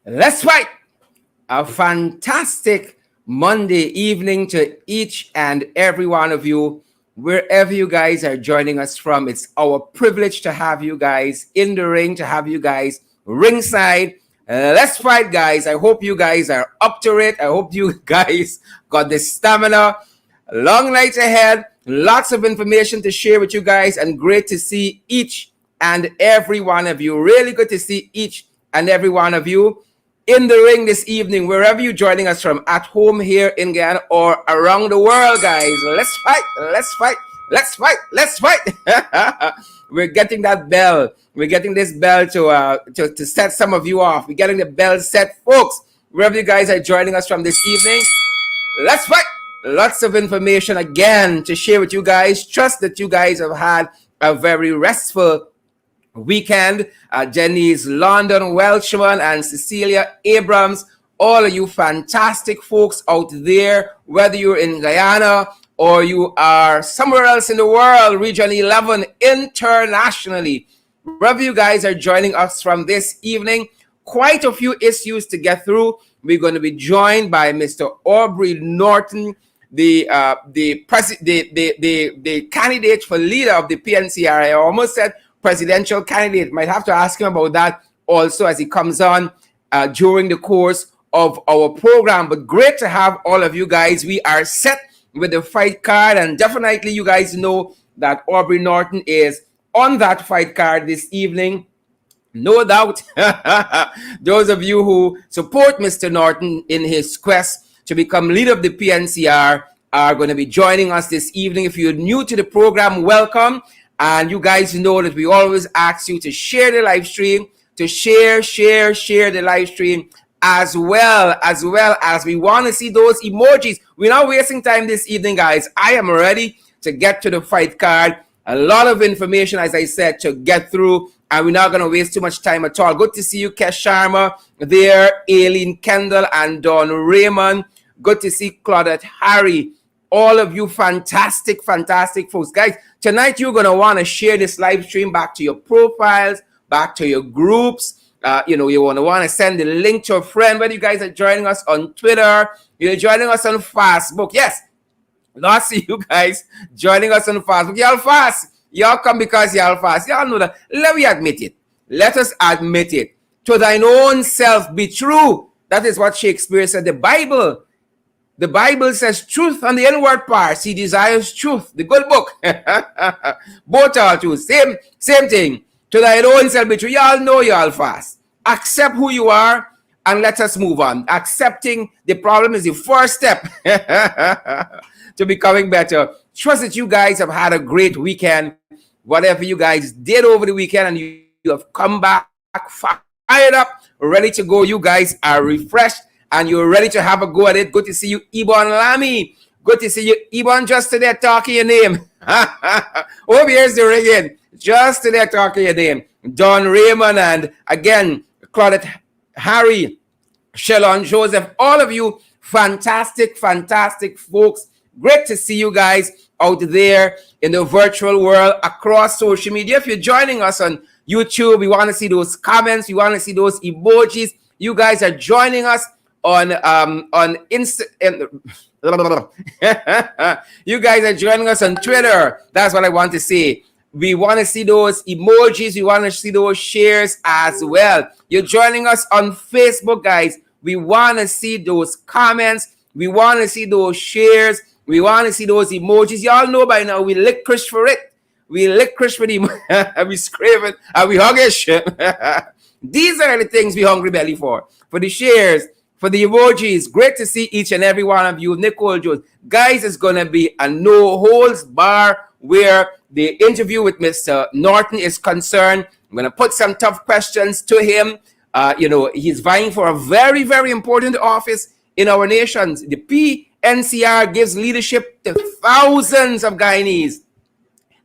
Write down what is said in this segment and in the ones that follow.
Let's fight! A fantastic Monday evening to each and every one of you, wherever you guys are joining us from. It's our privilege to have you guys in the ring, to have you guys ringside. Let's fight, guys. I hope you guys are up to it. I hope you guys got the stamina. Long night ahead, lots of information to share with you guys, and great to see each and every one of you. Really good to see each and every one of you in the ring this evening, wherever you're joining us from, at home here in Ghana or around the world, guys. Let's fight, let's fight, let's fight, let's fight. We're getting that bell. We're getting this bell to set some of you off. We're getting the bell set, folks. Wherever you guys are joining us from this evening, let's fight. Lots of information again to share with you guys. Trust that you guys have had a very restful weekend. Jenice London Welchman and Cecilia Abrams, all of you fantastic folks out there, whether you're in Guyana or you are somewhere else in the world, Region 11 internationally, wherever you guys are joining us from this evening. Quite a few issues to get through. We're going to be joined by Mr. Aubrey Norton, the candidate for leader of the PNCR. I almost said presidential candidate. Might have to ask him about that also as he comes on during the course of our program. But great to have all of you guys. We are set with the fight card, and definitely you guys know that Aubrey Norton is on that fight card this evening. No doubt. Those of you who support Mr. Norton in his quest to become leader of the PNCR are going to be joining us this evening. If you're new to the program, welcome. And you guys know that we always ask you to share the live stream, to share the live stream, as well as we want to see those emojis. We're not wasting time this evening, guys. I am ready to get to the fight card. A lot of information, as I said, to get through, and we're not going to waste too much time at all. Good to see you, Kesh Sharma there, Aileen Kendall and Don Raymond. Good to see Claudette Harry. All of you fantastic folks. Guys, tonight you're going to want to share this live stream back to your profiles, back to your groups. You want to send the link to a friend, whether you guys are joining us on Twitter, you're joining us on Facebook. Yes, lots of you guys joining us on Facebook. Y'all fast. Y'all come because y'all fast. Y'all know that. Let me admit it. Let us admit it. To thine own self be true. That is what Shakespeare said. The Bible says truth on the inward parts. He desires truth. The good book. Both are true. Same thing. To thine own self be true. Y'all know y'all fast. Accept who you are and let us move on. Accepting the problem is the first step to becoming better. Trust that you guys have had a great weekend. Whatever you guys did over the weekend, and you have come back fired up, ready to go. You guys are refreshed and you're ready to have a go at it. Good to see you, Ibon Lamy. Good to see you, Ibon, just to there talking your name. Oh, here's the ringing. Just to there talking your name. Don Raymond and again, Claudette Harry, Shalon Joseph, all of you fantastic folks. Great to see you guys out there in the virtual world across social media. If you're joining us on YouTube, we want to see those comments. We want to see those emojis. You guys are joining us on Insta. You guys are joining us on Twitter. That's what I want to say. We want to see those emojis. We want to see those shares as well. You're joining us on Facebook, guys. We want to see those comments. We want to see those shares. We want to see those emojis. Y'all know by now we lick Chris for it. We lick Chris for the we scrape it and we huggish. These are the things we hungry belly for the shares, for the emojis. Great to see each and every one of you. Nicole Jones. Guys, it's going to be a no holds bar where the interview with Mr. Norton is concerned. I'm going to put some tough questions to him. He's vying for a very, very important office in our nations. The PNCR gives leadership to thousands of Guyanese.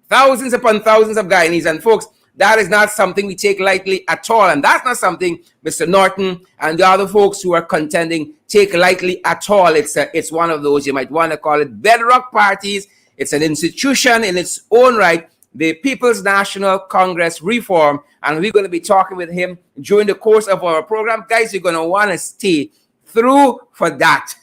Thousands upon thousands of Guyanese. And folks, that is not something we take lightly at all. And that's not something Mr. Norton and the other folks who are contending take lightly at all. It's one of those, you might want to call it bedrock parties. It's an institution in its own right the People's National Congress reform, and we're going to be talking with him during the course of our program. Guys, you're going to want to stay through for that.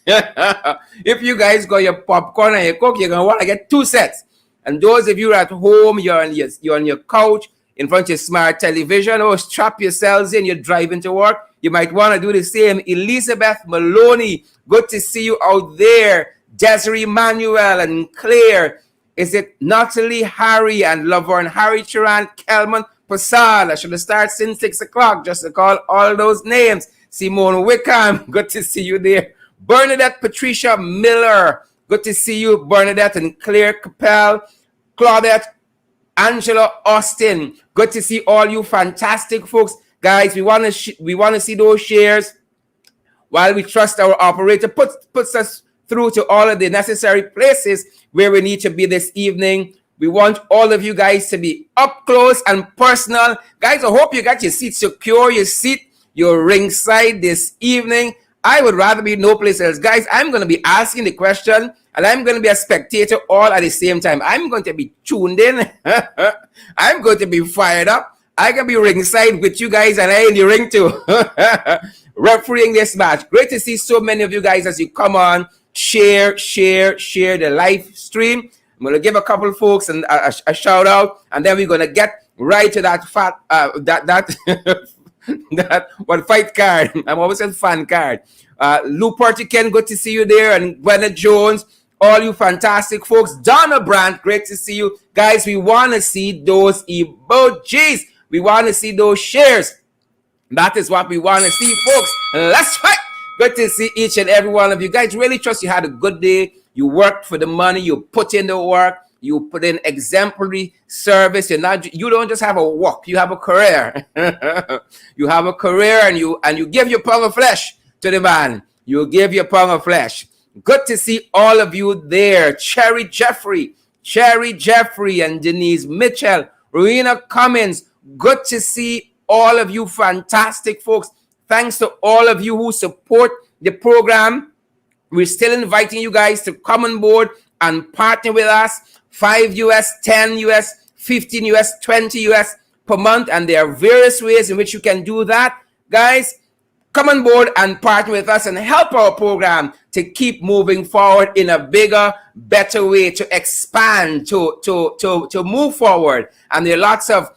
If you guys got your popcorn and your Coke, you're going to want to get 2 sets. And those of you at home, you're on your couch in front of your smart television, or strap yourselves in, you're driving to work, you might want to do the same. Elizabeth Maloney, good to see you out there. Desiree Manuel and Claire. Is it Natalie Harry and Laverne Harry Chiran, Kelman Passad? I should have started since 6 o'clock just to call all those names. Simone Wickham, good to see you there. Bernadette Patricia Miller, good to see you. Bernadette and Claire Capel. Claudette Angela Austin, good to see all you fantastic folks. Guys, we want to see those shares while we trust our operator puts us through to all of the necessary places where we need to be this evening. We want all of you guys to be up close and personal. Guys, I hope you got your seat secure, your ringside this evening. I would rather be no place else. Guys, I'm going to be asking the question, and I'm going to be a spectator all at the same time. I'm going to be tuned in. I'm going to be fired up. I can be ringside with you guys, and I in the ring too. Refereeing this match. Great to see so many of you guys as you come on. Share the live stream. I'm going to give a couple of folks a shout out, and then we're going to get right to that fight card. I'm always saying fan card. Lou Portican, good to see you there, and Gwyneth Jones, all you fantastic folks. Donna Brandt, great to see you. Guys, we want to see those emojis. We want to see those shares. That is what we want to see, folks. Let's fight. Good to see each and every one of you. Guys, really trust you had a good day. You worked for the money. You put in the work. You put in exemplary service. You don't just have a walk. You have a career. You have a career, and you give your pound of flesh to the man. You give your pound of flesh. Good to see all of you there. Cherry Jeffrey, and Denise Mitchell, Rowena Cummins. Good to see all of you fantastic folks. Thanks to all of you who support the program. We're still inviting you guys to come on board and partner with us. $5 US, $10 US, $15 US, $20 US per month. And there are various ways in which you can do that. Guys, come on board and partner with us and help our program to keep moving forward in a bigger, better way, to expand, to move forward. And there are lots of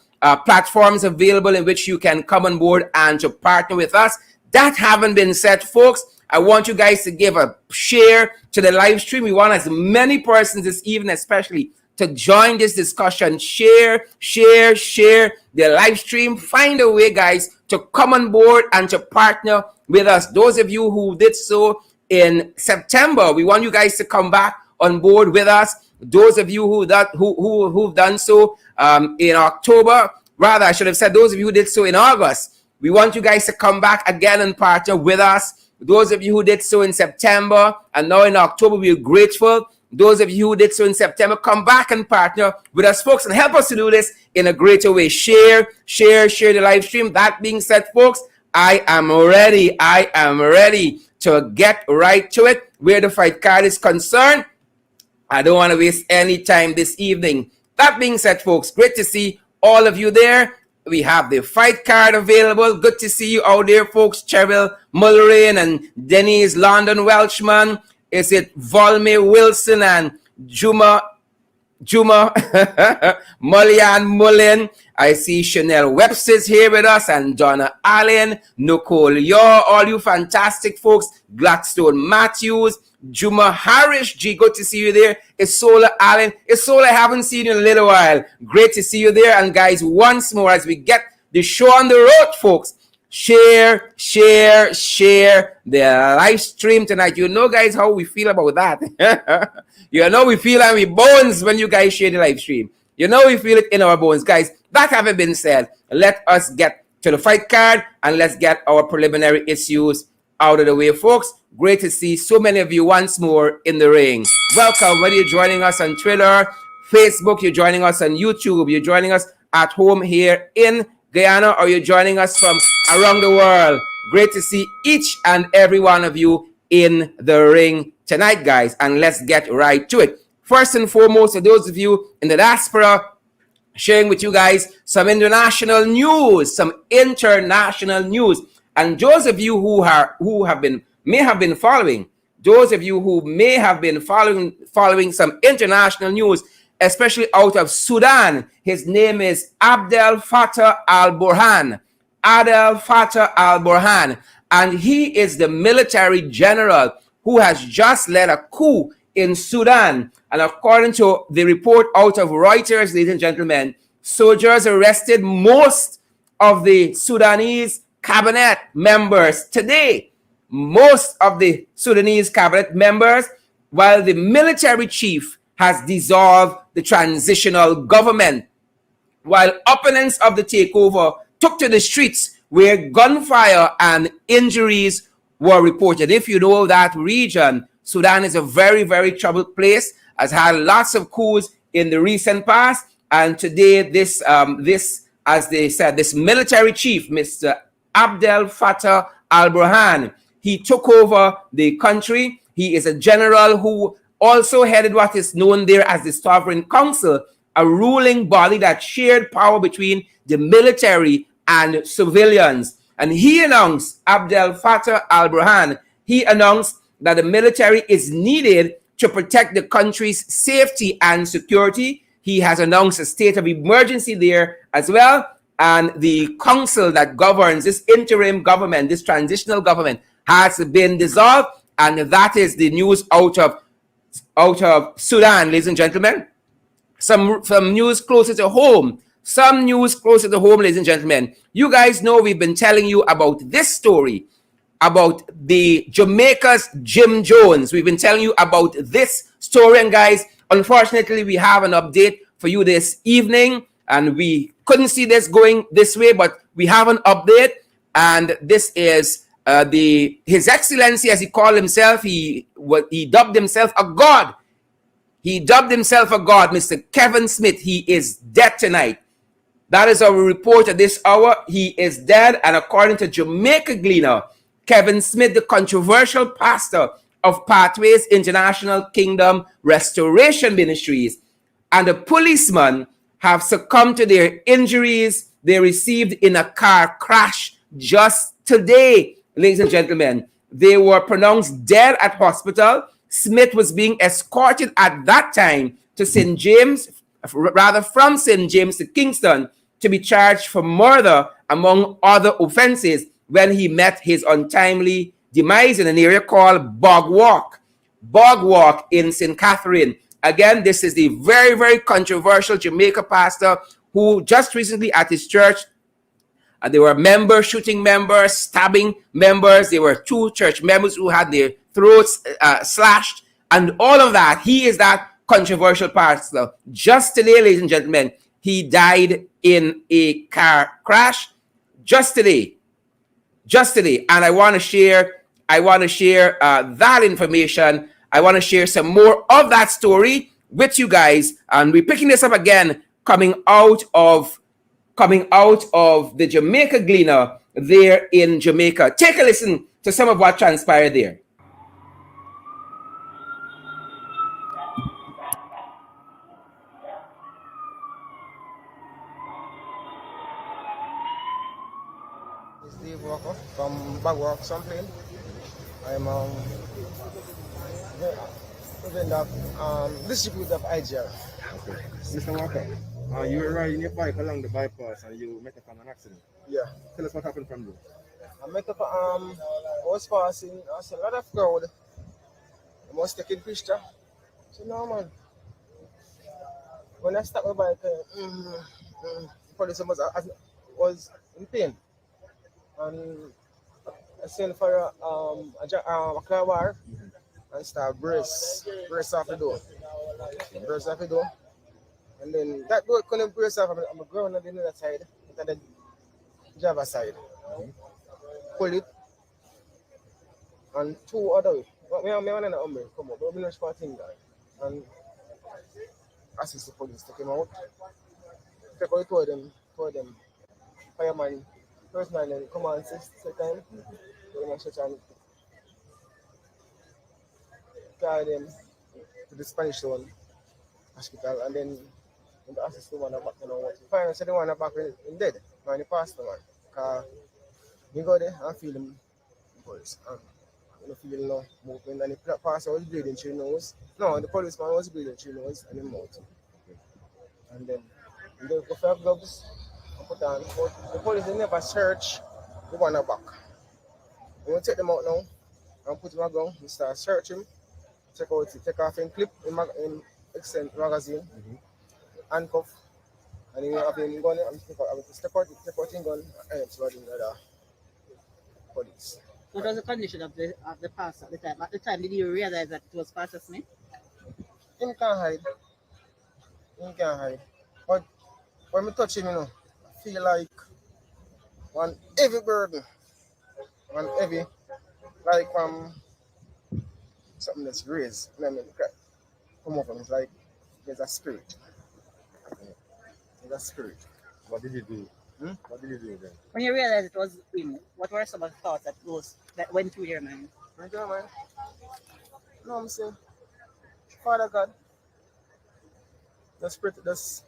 platforms available in which you can come on board and to partner with us. That having been said, folks, I want you guys to give a share to the live stream. We want as many persons this evening, especially, to join this discussion. Share the live stream. Find a way, guys, to come on board and to partner with us. Those of you who did so in September, we want you guys to come back on board with us. Those of you who've done so in October, rather, I should have said those of you who did so in August, we want you guys to come back again and partner with us. Those of you who did so in September and now in October, we're grateful. Those of you who did so in September, come back and partner with us, folks, and help us to do this in a greater way. Share the live stream. That being said, folks, I am ready to get right to it. Where the fight card is concerned, I don't want to waste any time this evening. That being said, folks, great to see all of you there. We have the fight card available. Good to see you out there, folks. Cheryl Mulrain and Denise London Welchman. Is it Volme Wilson and Juma Mullian Mullen? I see Chanel Webster's here with us, and Donna Allen, Nicole Yaw, all you fantastic folks. Gladstone Matthews, Juma Harris G, good to see you there. Isola Allen. Isola, I haven't seen you in a little while. Great to see you there. And guys, once more, as we get the show on the road, folks, share the live stream tonight. You know, guys, how we feel about that. You know, we feel in our bones when you guys share the live stream. You know, we feel it in our bones. Guys, that having been said, let us get to the fight card and let's get our preliminary issues out of the way, folks. Great to see so many of you once more in the ring. Welcome, whether you're joining us on Twitter, Facebook, you're joining us on YouTube, you're joining us at home here in Guyana, or you're joining us from around the world. Great to see each and every one of you in the ring tonight, guys, and let's get right to it. First and foremost, to those of you in the diaspora, sharing with you guys some international news, And those of you who may have been following, following some international news, especially out of Sudan. His name is Abdel Fattah al-Burhan. And he is the military general who has just led a coup in Sudan. And according to the report out of Reuters, ladies and gentlemen, soldiers arrested most of the Sudanese cabinet members today. Most of the Sudanese cabinet members, while the military chief has dissolved the transitional government. While opponents of the takeover took to the streets where gunfire and injuries were reported. If you know that region, Sudan is a very, very troubled place, has had lots of coups in the recent past. And today, this, as they said, this military chief, Mr. Abdel Fattah al-Burhan, he took over the country. He is a general who also headed what is known there as the Sovereign Council, a ruling body that shared power between the military and civilians. And he announced, Abdel Fattah al-Burhan, he announced that the military is needed to protect the country's safety and security. He has announced a state of emergency there as well. And the council that governs this interim government, this transitional government, has been dissolved. And that is the news out of Sudan, ladies and gentlemen. Some news closer to home. Ladies and gentlemen. You guys know we've been telling you about this story, about the Jamaica's Jim Jones. We've been telling you about this story. And guys, unfortunately, we have an update for you this evening. And we couldn't see this going this way, but we have an update. And this is His Excellency, as he called himself, he dubbed himself a god. Mr. Kevin Smith. He is dead tonight. That is our report at this hour. He is dead. And according to Jamaica Gleaner, Kevin Smith, the controversial pastor of Pathways International Kingdom Restoration Ministries, and a policeman have succumbed to their injuries they received in a car crash just today. Ladies and gentlemen, they were pronounced dead at hospital. Smith was being escorted at that time to St. James, from St. James to Kingston, to be charged for murder, among other offenses, when he met his untimely demise in an area called Bog Walk in St. Catherine. Again, this is the very, very controversial Jamaica pastor who just recently at his church, there were members shooting members, stabbing members. There were 2 church members who had their throats slashed, and all of that. He is that controversial pastor. Just today, ladies and gentlemen, he died in a car crash. Just today. And I want to share that information. I want to share some more of that story with you guys. And we're picking this up again, coming out of the Jamaica Gleaner there in Jamaica. Take a listen to some of what transpired there. Steve Walker from Barrow-Giles, something. I'm distributor of IGR. Okay. Mr. Walker, you were riding your bike along the bypass and you met up on an accident. Yeah. Tell us what happened from there. I met up, I was passing, I saw a lot of crowd. I was taking picture. So no man. When I stopped my bike, police was in pain. And I sent for a car bar and start brace off the door. And then that door couldn't brace off. I'm going on the other side, on the driver side. Pull it. And 2 other way. But me and an hombre come up, but we don't spot him there. And assist the police take him out. Take out 2 of them. Fireman, first man, then come on, second. Then such and carry them to the Spanish Town hospital, and then And the assist the one back, you know what. Finally, so the one back in dead. Man, the pastor, man. Because you go there and feel him pulse. And you feel no movement. And the pastor was bleeding through his nose. No, the policeman was bleeding through his nose and the mouth. And then you go for gloves, put on. But the police, they never search the one back. We take them out now and put him on ground. We start searching. Take off in clip in extend magazine, handcuff, and then have him gun and step out in gun and so the police. What was the condition of the pastor at the time? At the time, did you realize that it was Pastor Smith? Him can't hide. But when I touch him, you know, I feel like one heavy burden. One heavy, like something that's raised. You know what I mean? Come over, it's like there's a spirit. There's a spirit. What did you do? What did you do then? When you realized it was him, what were some of the thoughts that went through your mind? Man. No, I'm saying, Father God, the spirit, that's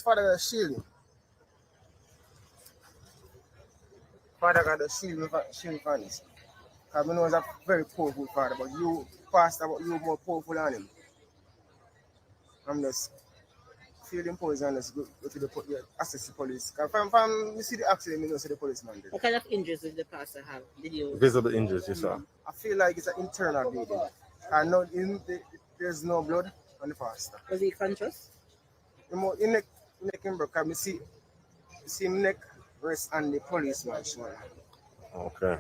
Father God shield you. Father God, the shield from this. Because I know he's a very powerful father, but you, pastor, but you more powerful than him. I'm just feeling poison and just go to the assess the police. From you see the accident, you know, see the policeman did. What kind of injuries did the pastor have? Did you? Visible injuries, you saw. I feel like it's an internal bleeding. And no, there's no blood on the pastor. Was he conscious? In neck him broke. I see him neck rest on the policeman shoulder. Okay.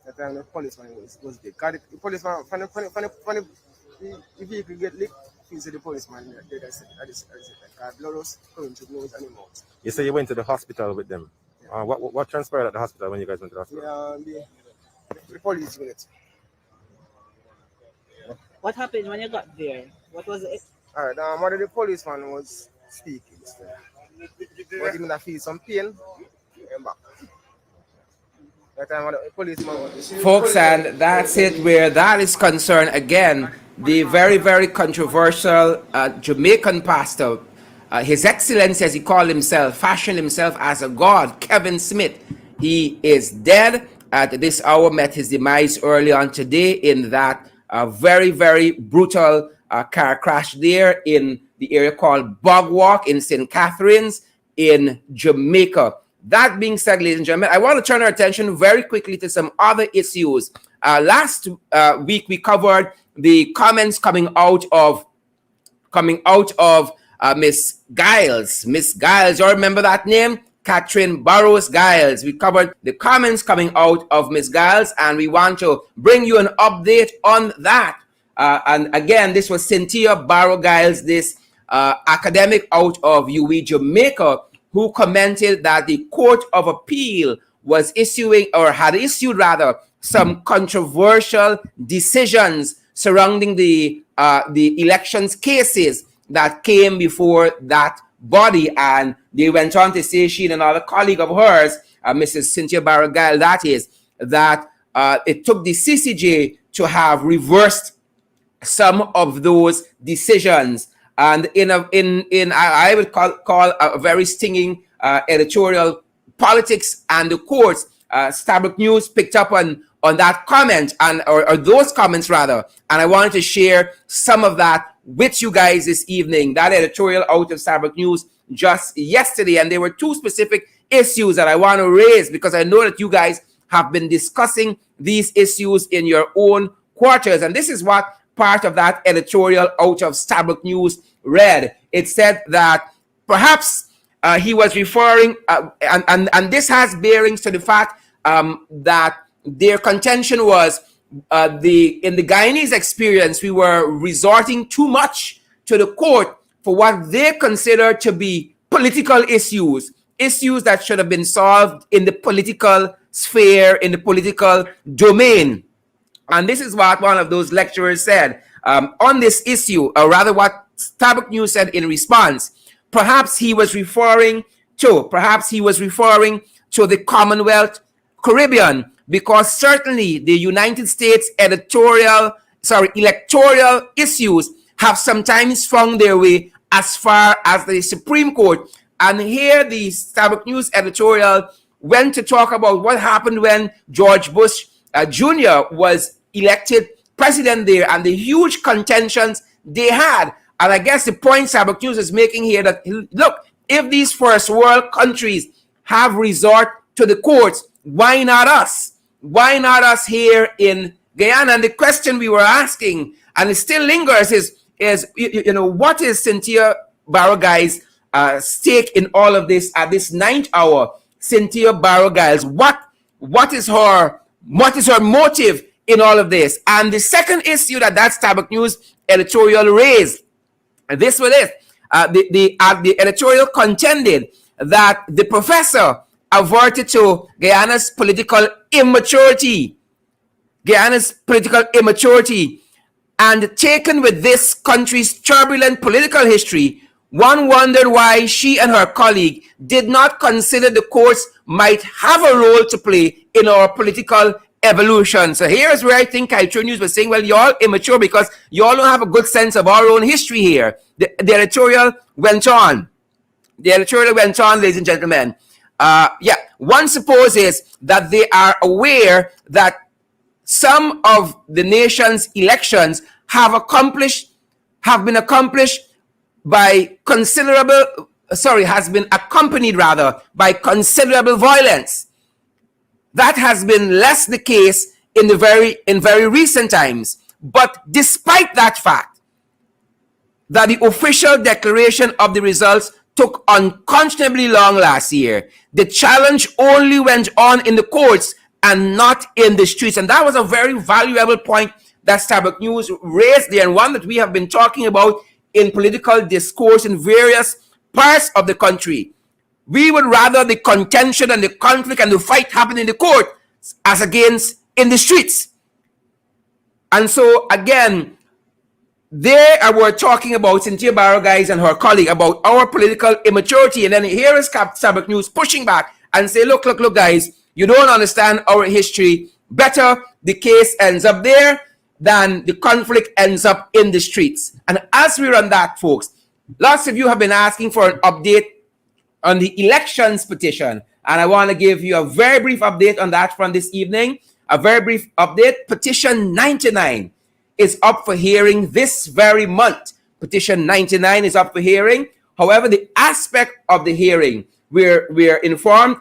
That time the policeman was dead. Because the policeman, when the vehicle get licked, you see the policeman dead. I said, because blood was coming through the nose and the mouth. You say you went to the hospital with them. Yeah. What transpired at the hospital when you guys went to the hospital? The police unit. What happened when you got there? What was it? All right, one of the policeman was speaking. So. But him feel some pain and back. That time one of the policeman was Folks, and that's it where that is concerned. Again, the very, very controversial Jamaican pastor, His Excellency, as he called himself, fashioned himself as a god, Kevin Smith. He is dead at this hour, met his demise early on today in that very, very brutal car crash there in the area called Bogwalk in St. Catharines in Jamaica. That being said, ladies and gentlemen, I want to turn our attention very quickly to some other issues. Last week, we covered the comments coming out of Miss Giles. Miss Giles, you remember that name? Catherine Barrow-Giles. We covered the comments coming out of Miss Giles, and we want to bring you an update on that. And again, this was Cynthia Barrow-Giles, this academic out of UWI Jamaica, who commented that the Court of Appeal was had issued some controversial decisions surrounding the elections cases that came before that body. And they went on to say, she and another colleague of hers, Mrs. Cynthia Barrow-Giles, that it took the CCJ to have reversed some of those decisions. And I would call a very stinging editorial, politics and the courts. Stabroek News picked up on that comment or those comments rather, and I wanted to share some of that with you guys this evening. That editorial out of Stabroek News just yesterday, and there were two specific issues that I want to raise because I know that you guys have been discussing these issues in your own quarters, and this is what part of that editorial out of Stabroek News read. It said that perhaps he was referring, and this has bearings to the fact that their contention was in the Guyanese experience, we were resorting too much to the court for what they consider to be political issues that should have been solved in the political sphere, in the political domain. And this is what one of those lecturers said on this issue, or rather what Stabroek News said in response. Perhaps he was referring to the Commonwealth Caribbean, because certainly the United States electoral issues have sometimes found their way as far as the Supreme Court. And here the Stabroek News editorial went to talk about what happened when George Bush Jr. was elected president there and the huge contentions they had. And I guess the point Stabroek News is making here that, look, if these first world countries have resort to the courts, why not us? Why not us here in Guyana? And the question we were asking, and it still lingers, is what is Cynthia Barrow-Giles' stake in all of this at this 9th hour? Cynthia Barrow-Giles, what is her motive in all of this? And the second issue that Stabroek News editorial raised, and this was it. The editorial contended that the professor averted to Guyana's political immaturity, and taken with this country's turbulent political history, one wondered why she and her colleague did not consider the courts might have a role to play in our political evolution. So here's where I think Culture News was saying, well, y'all immature because y'all don't have a good sense of our own history here. The editorial went on. Ladies and gentlemen. One supposes that they are aware that some of the nation's elections have been accompanied by considerable violence. That has been less the case in very recent times. But despite that fact, that the official declaration of the results took unconscionably long last year, the challenge only went on in the courts and not in the streets. And that was a very valuable point that Stabroek News raised there, and one that we have been talking about in political discourse in various parts of the country. We would rather the contention and the conflict and the fight happen in the court as against in the streets. And so again, there we're talking about Cynthia Barrow-Giles and her colleague about our political immaturity. And then here is Stabroek News pushing back and say, look, guys, you don't understand our history. Better the case ends up there than the conflict ends up in the streets. And as we run that, folks, lots of you have been asking for an update on the elections petition. And I want to give you a very brief update on that from this evening. A very brief update. Petition 99 is up for hearing this very month. Petition 99 is up for hearing. However, the aspect of the hearing we're informed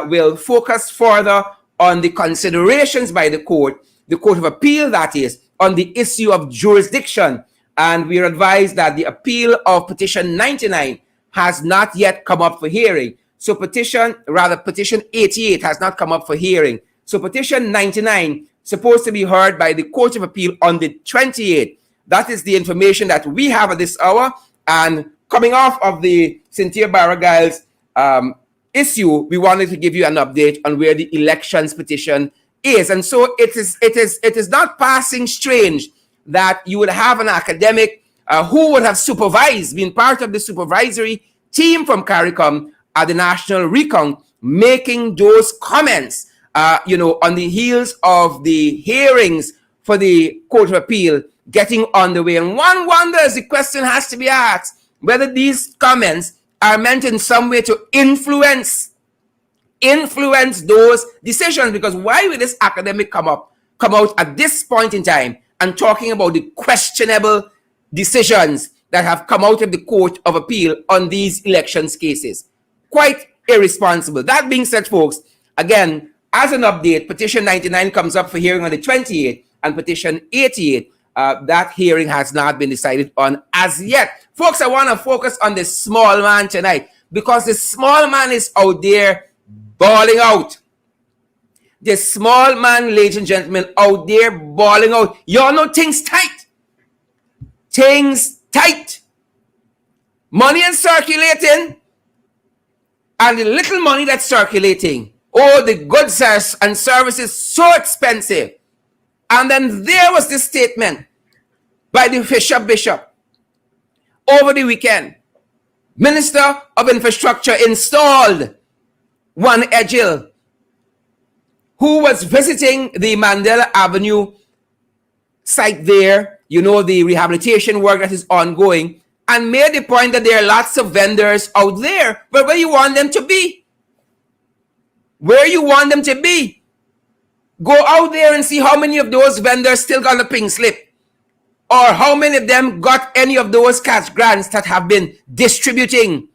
will focus further on the considerations by the Court of Appeal, that is, on the issue of jurisdiction. And we are advised that the appeal of Petition 99 has not yet come up for hearing. So Petition 88 has not come up for hearing. So Petition 99 supposed to be heard by the Court of Appeal on the 28th. That is the information that we have at this hour. And coming off of the Cynthia Barrow-Giles issue, we wanted to give you an update on where the elections petition is. And so it is not passing strange that you would have an academic who would have been part of the supervisory team from CARICOM at the National Recount, making those comments, on the heels of the hearings for the Court of Appeal getting underway. And one wonders, the question has to be asked, whether these comments are meant in some way to influence those decisions. Because why would this academic come out at this point in time and talking about the questionable decisions that have come out of the Court of Appeal on these elections cases? Quite irresponsible. That being said, folks, again, as an update, Petition 99 comes up for hearing on the 28th, and Petition 88, that hearing has not been decided on as yet. Folks, I want to focus on the small man tonight, because the small man is out there balling out. The small man, ladies and gentlemen, out there balling out. Y'all know things tight. Things tight. Money is circulating, and the little money that's circulating, the goods and services so expensive. And then there was this statement by the Bishop over the weekend. Minister of Infrastructure installed Juan Edghill, who was visiting the Mandela Avenue site there you know, the rehabilitation work that is ongoing, and made the point that there are lots of vendors out there, but where you want them to be? Where you want them to be? Go out there and see how many of those vendors still got a pink slip, or how many of them got any of those cash grants that have been distributing.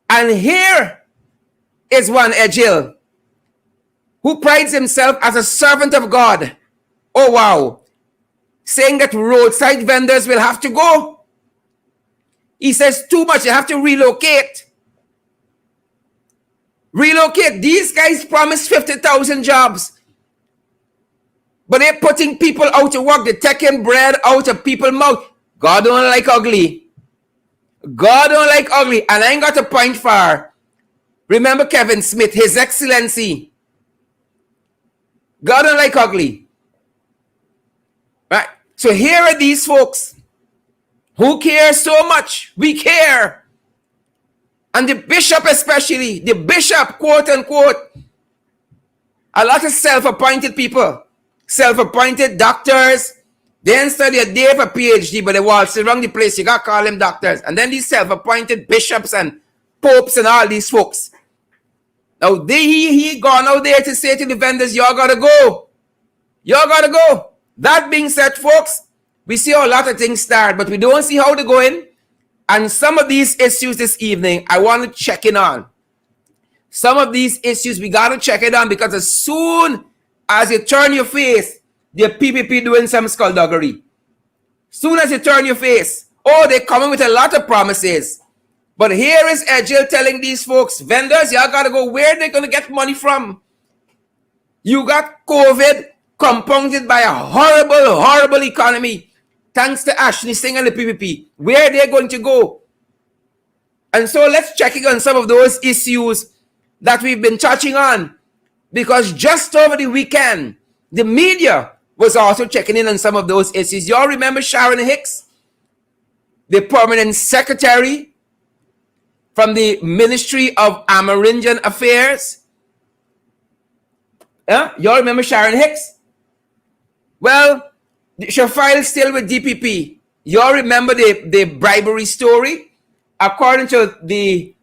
And here is Juan Edghill, who prides himself as a servant of God. Oh wow, saying that roadside vendors will have to go. He says too much, you have to relocate. Relocate. These guys promised 50,000 jobs. But they're putting people out to work. They're taking bread out of people's mouth. God don't like ugly. God don't like ugly. And I ain't got a point for, remember Kevin Smith, His Excellency. God don't like ugly. Right? So here are these folks who care so much. We care. And the bishop especially, the bishop, quote unquote, a lot of self-appointed people, self-appointed doctors, they didn't study a day for PhD, but they waltz around the place. You got to call them doctors. And then these self-appointed bishops and popes and all these folks. Now, he gone out there to say to the vendors, y'all got to go. Y'all got to go. That being said, folks, we see how a lot of things start, but we don't see how they're going. And some of these issues this evening, I want to check in on. Some of these issues, we got to check it on, because as soon as you turn your face, the PPP doing some skullduggery. Soon as you turn your face, oh, they're coming with a lot of promises. But here is Edghill telling these folks, vendors, y'all got to go. Where are they going to get money from? You got COVID compounded by a horrible, horrible economy. Thanks to Ashley Singh and the PPP. Where are they going to go? And so let's check in on some of those issues that we've been touching on. Because just over the weekend, the media was also checking in on some of those issues. Y'all remember Sharon Hicks, the permanent secretary from the Ministry of Amerindian Affairs? Yeah? Y'all remember Sharon Hicks? Well, her file is still with DPP. Y'all remember the bribery story? According to the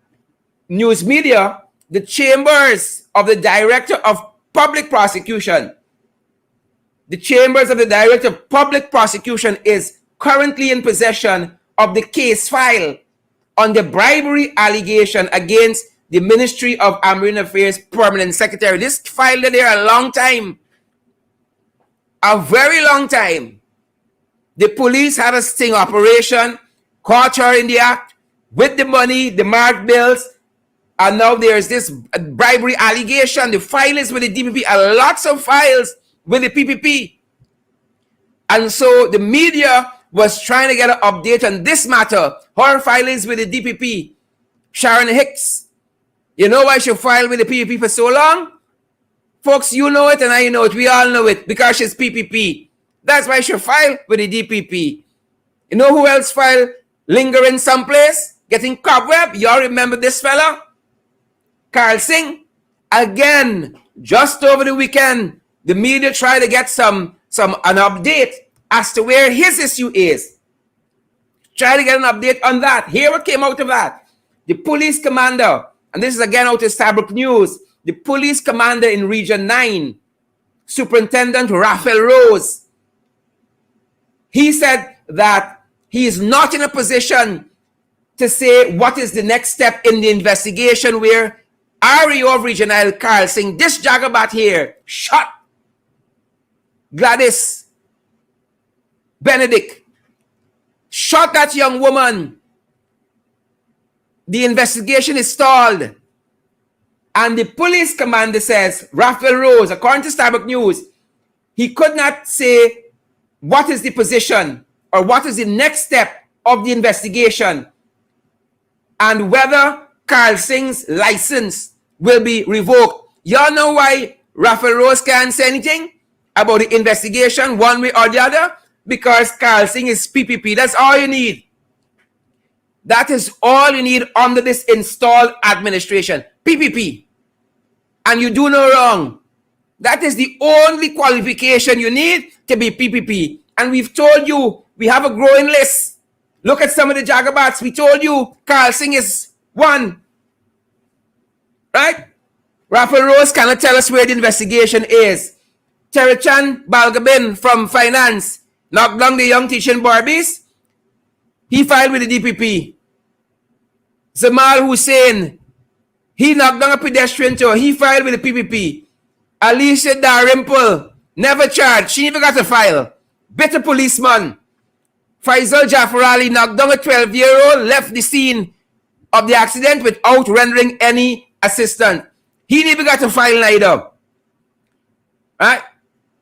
news media, the chambers of the Director of Public Prosecution, is currently in possession of the case file on the bribery allegation against the Ministry of Amerindian Affairs Permanent Secretary. This file is there a long time. A very long time. The police had a sting operation, caught her in the act with the money, the marked bills, and now there's this bribery allegation. The file is with the DPP, and lots of files with the PPP. And so the media was trying to get an update on this matter. Her file is with the DPP. Sharon Hicks. You know why she filed with the PPP for so long? Folks, you know it and I know it. We all know it, because she's PPP. That's why she filed with the DPP. You know who else filed lingering someplace, getting cobweb? Y'all remember this fella? Karl Singh. Again, just over the weekend, the media tried to get an update as to where his issue is. Try to get an update on that. Here what came out of that. The police commander, and this is again out of Stabroek News, the police commander in Region 9, Superintendent Raphael Rose, he said that he is not in a position to say what is the next step in the investigation where REO of Regional Karl Singh, this jagabat here, shot Gladys Benedict, shot that young woman. The investigation is stalled. And the police commander says, Raphael Rose, according to Stabroek News, he could not say what is the position or what is the next step of the investigation and whether Karl Singh's license will be revoked. Y'all know why Raphael Rose can't say anything about the investigation one way or the other? Because Karl Singh is PPP. That's all you need. That is all you need under this installed administration. PPP. And you do no wrong. That is the only qualification you need to be PPP. And we've told you We have a growing list. Look at some of the Jagabats. We told you Karl Singh is one. Right? Raffle Rose cannot tell us where the investigation is. Terichan Balgabin from Finance knocked down the young teaching Barbies. He filed with the DPP. Zamal Hussein, he knocked down a pedestrian too. He filed with the PPP. Alicia Darimple, never charged. She never got a file. Bitter policeman. Faisal Jafar Ali knocked down a 12-year-old, left the scene of the accident without rendering any assistance. He never got a file neither. Right?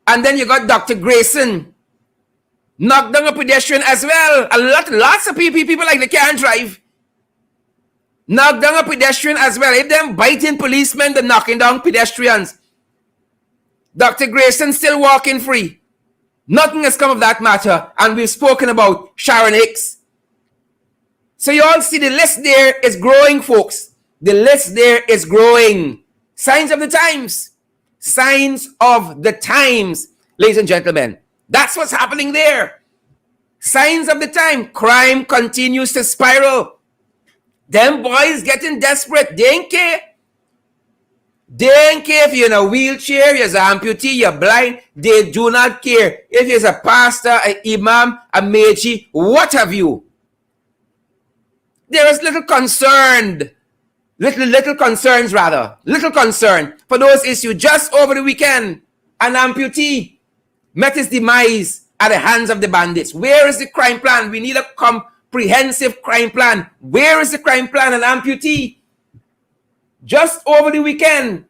And then you got Dr. Grayson. Knocked down a pedestrian as well. Lots of people like they can't drive. Knocked down a pedestrian as well. If them biting policemen, they're knocking down pedestrians. Dr. Grayson still walking free. Nothing has come of that matter. And we've spoken about Sharon Hicks. So you all see the list there is growing, folks. The list there is growing. Signs of the times. Signs of the times, ladies and gentlemen. That's what's happening there. Signs of the time. Crime continues to spiral. Them boys getting desperate. They ain't care. They ain't care if you're in a wheelchair, you're an amputee, you're blind. They do not care. If you're a pastor, an imam, a meji, what have you. There is little concern for those issues. Just over the weekend, an amputee met his demise at the hands of the bandits. Where is the crime plan? We need a comprehensive crime plan. Where is the crime plan? An amputee. Just over the weekend,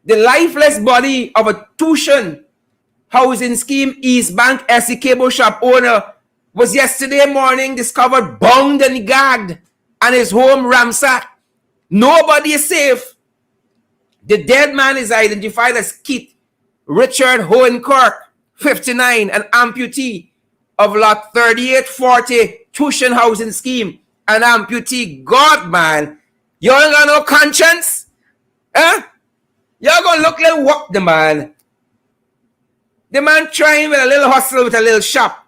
the lifeless body of a tuition housing scheme East Bank SC cable shop owner was yesterday morning discovered bound and gagged and his home ransacked. Nobody is safe. The dead man is identified as Keith Richard Hohenkirk, 59, an amputee of lot 3840 tuition housing scheme. An amputee. God, man. You ain't got no conscience? Huh? You're going to look like what the man? The man trying with a little hustle with a little shop.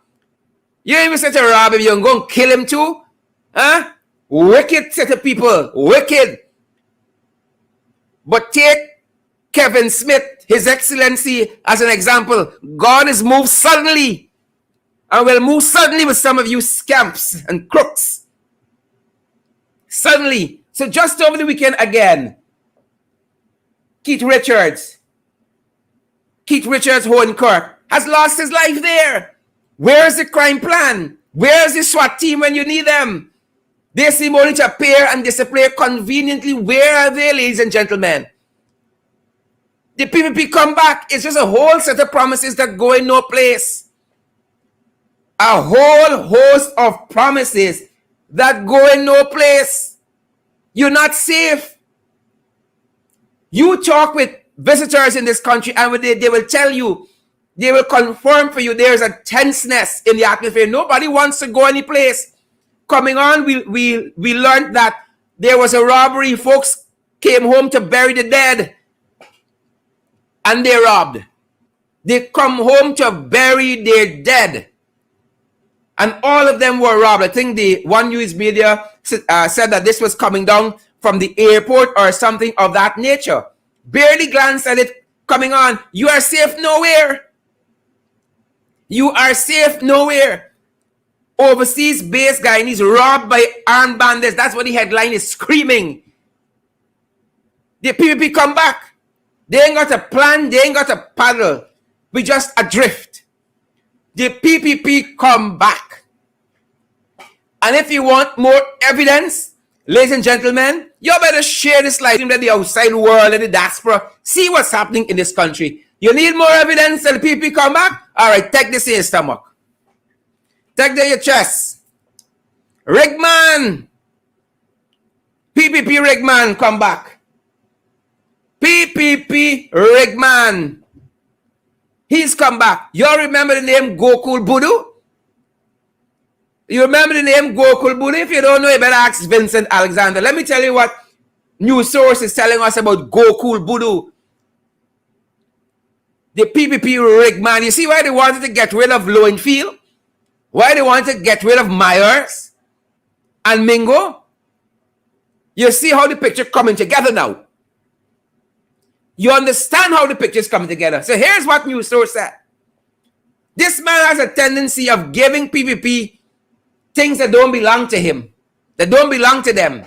You even say to rob him, you're going to kill him too? Huh? Wicked set of people. Wicked. But take Kevin Smith, His Excellency, as an example. God has moved suddenly. And will move suddenly with some of you scamps and crooks. Suddenly. So just over the weekend again, Keith Richards Hohenkirk has lost his life there. Where is the crime plan? Where is the SWAT team when you need them? They seem only to appear and disappear conveniently. Where are they, ladies and gentlemen? The PPP comeback is just a whole set of promises that go in no place. A whole host of promises that go in no place. You're not safe. You talk with visitors in this country and they will tell you, they will confirm for you there is a tenseness in the atmosphere. Nobody wants to go any place. Coming on, we learned that there was a robbery. Folks came home to bury the dead and they robbed. They come home to bury their dead. And all of them were robbed. I think the one news media said that this was coming down from the airport or something of that nature. Barely glanced at it coming on. You are safe nowhere. You are safe nowhere. Overseas based Guyanese robbed by armed bandits. That's what the headline is screaming. The PPP come back. They ain't got a plan. They ain't got a paddle. We just adrift. The PPP come back. And if you want more evidence, ladies and gentlemen, you better share this live stream to the outside world and the diaspora. See what's happening in this country. You need more evidence that the PPP come back? All right, take this in your stomach. Take this in your chest. Rig Man. PPP Rig Man come back. PPP Rig Man. He's come back. You all remember the name Gocool Boodoo? You remember the name Gocool Boodoo? If you don't know, you better ask Vincent Alexander. Let me tell you what news source is telling us about Gocool Boodoo. the PPP Rig Man. You see why they wanted to get rid of Lowenfield? Why they wanted to get rid of Myers and Mingo? You see how the picture coming together now. You understand how the picture is coming together. So here's what news source said. This man has a tendency of giving PPP things that don't belong to him, that don't belong to them.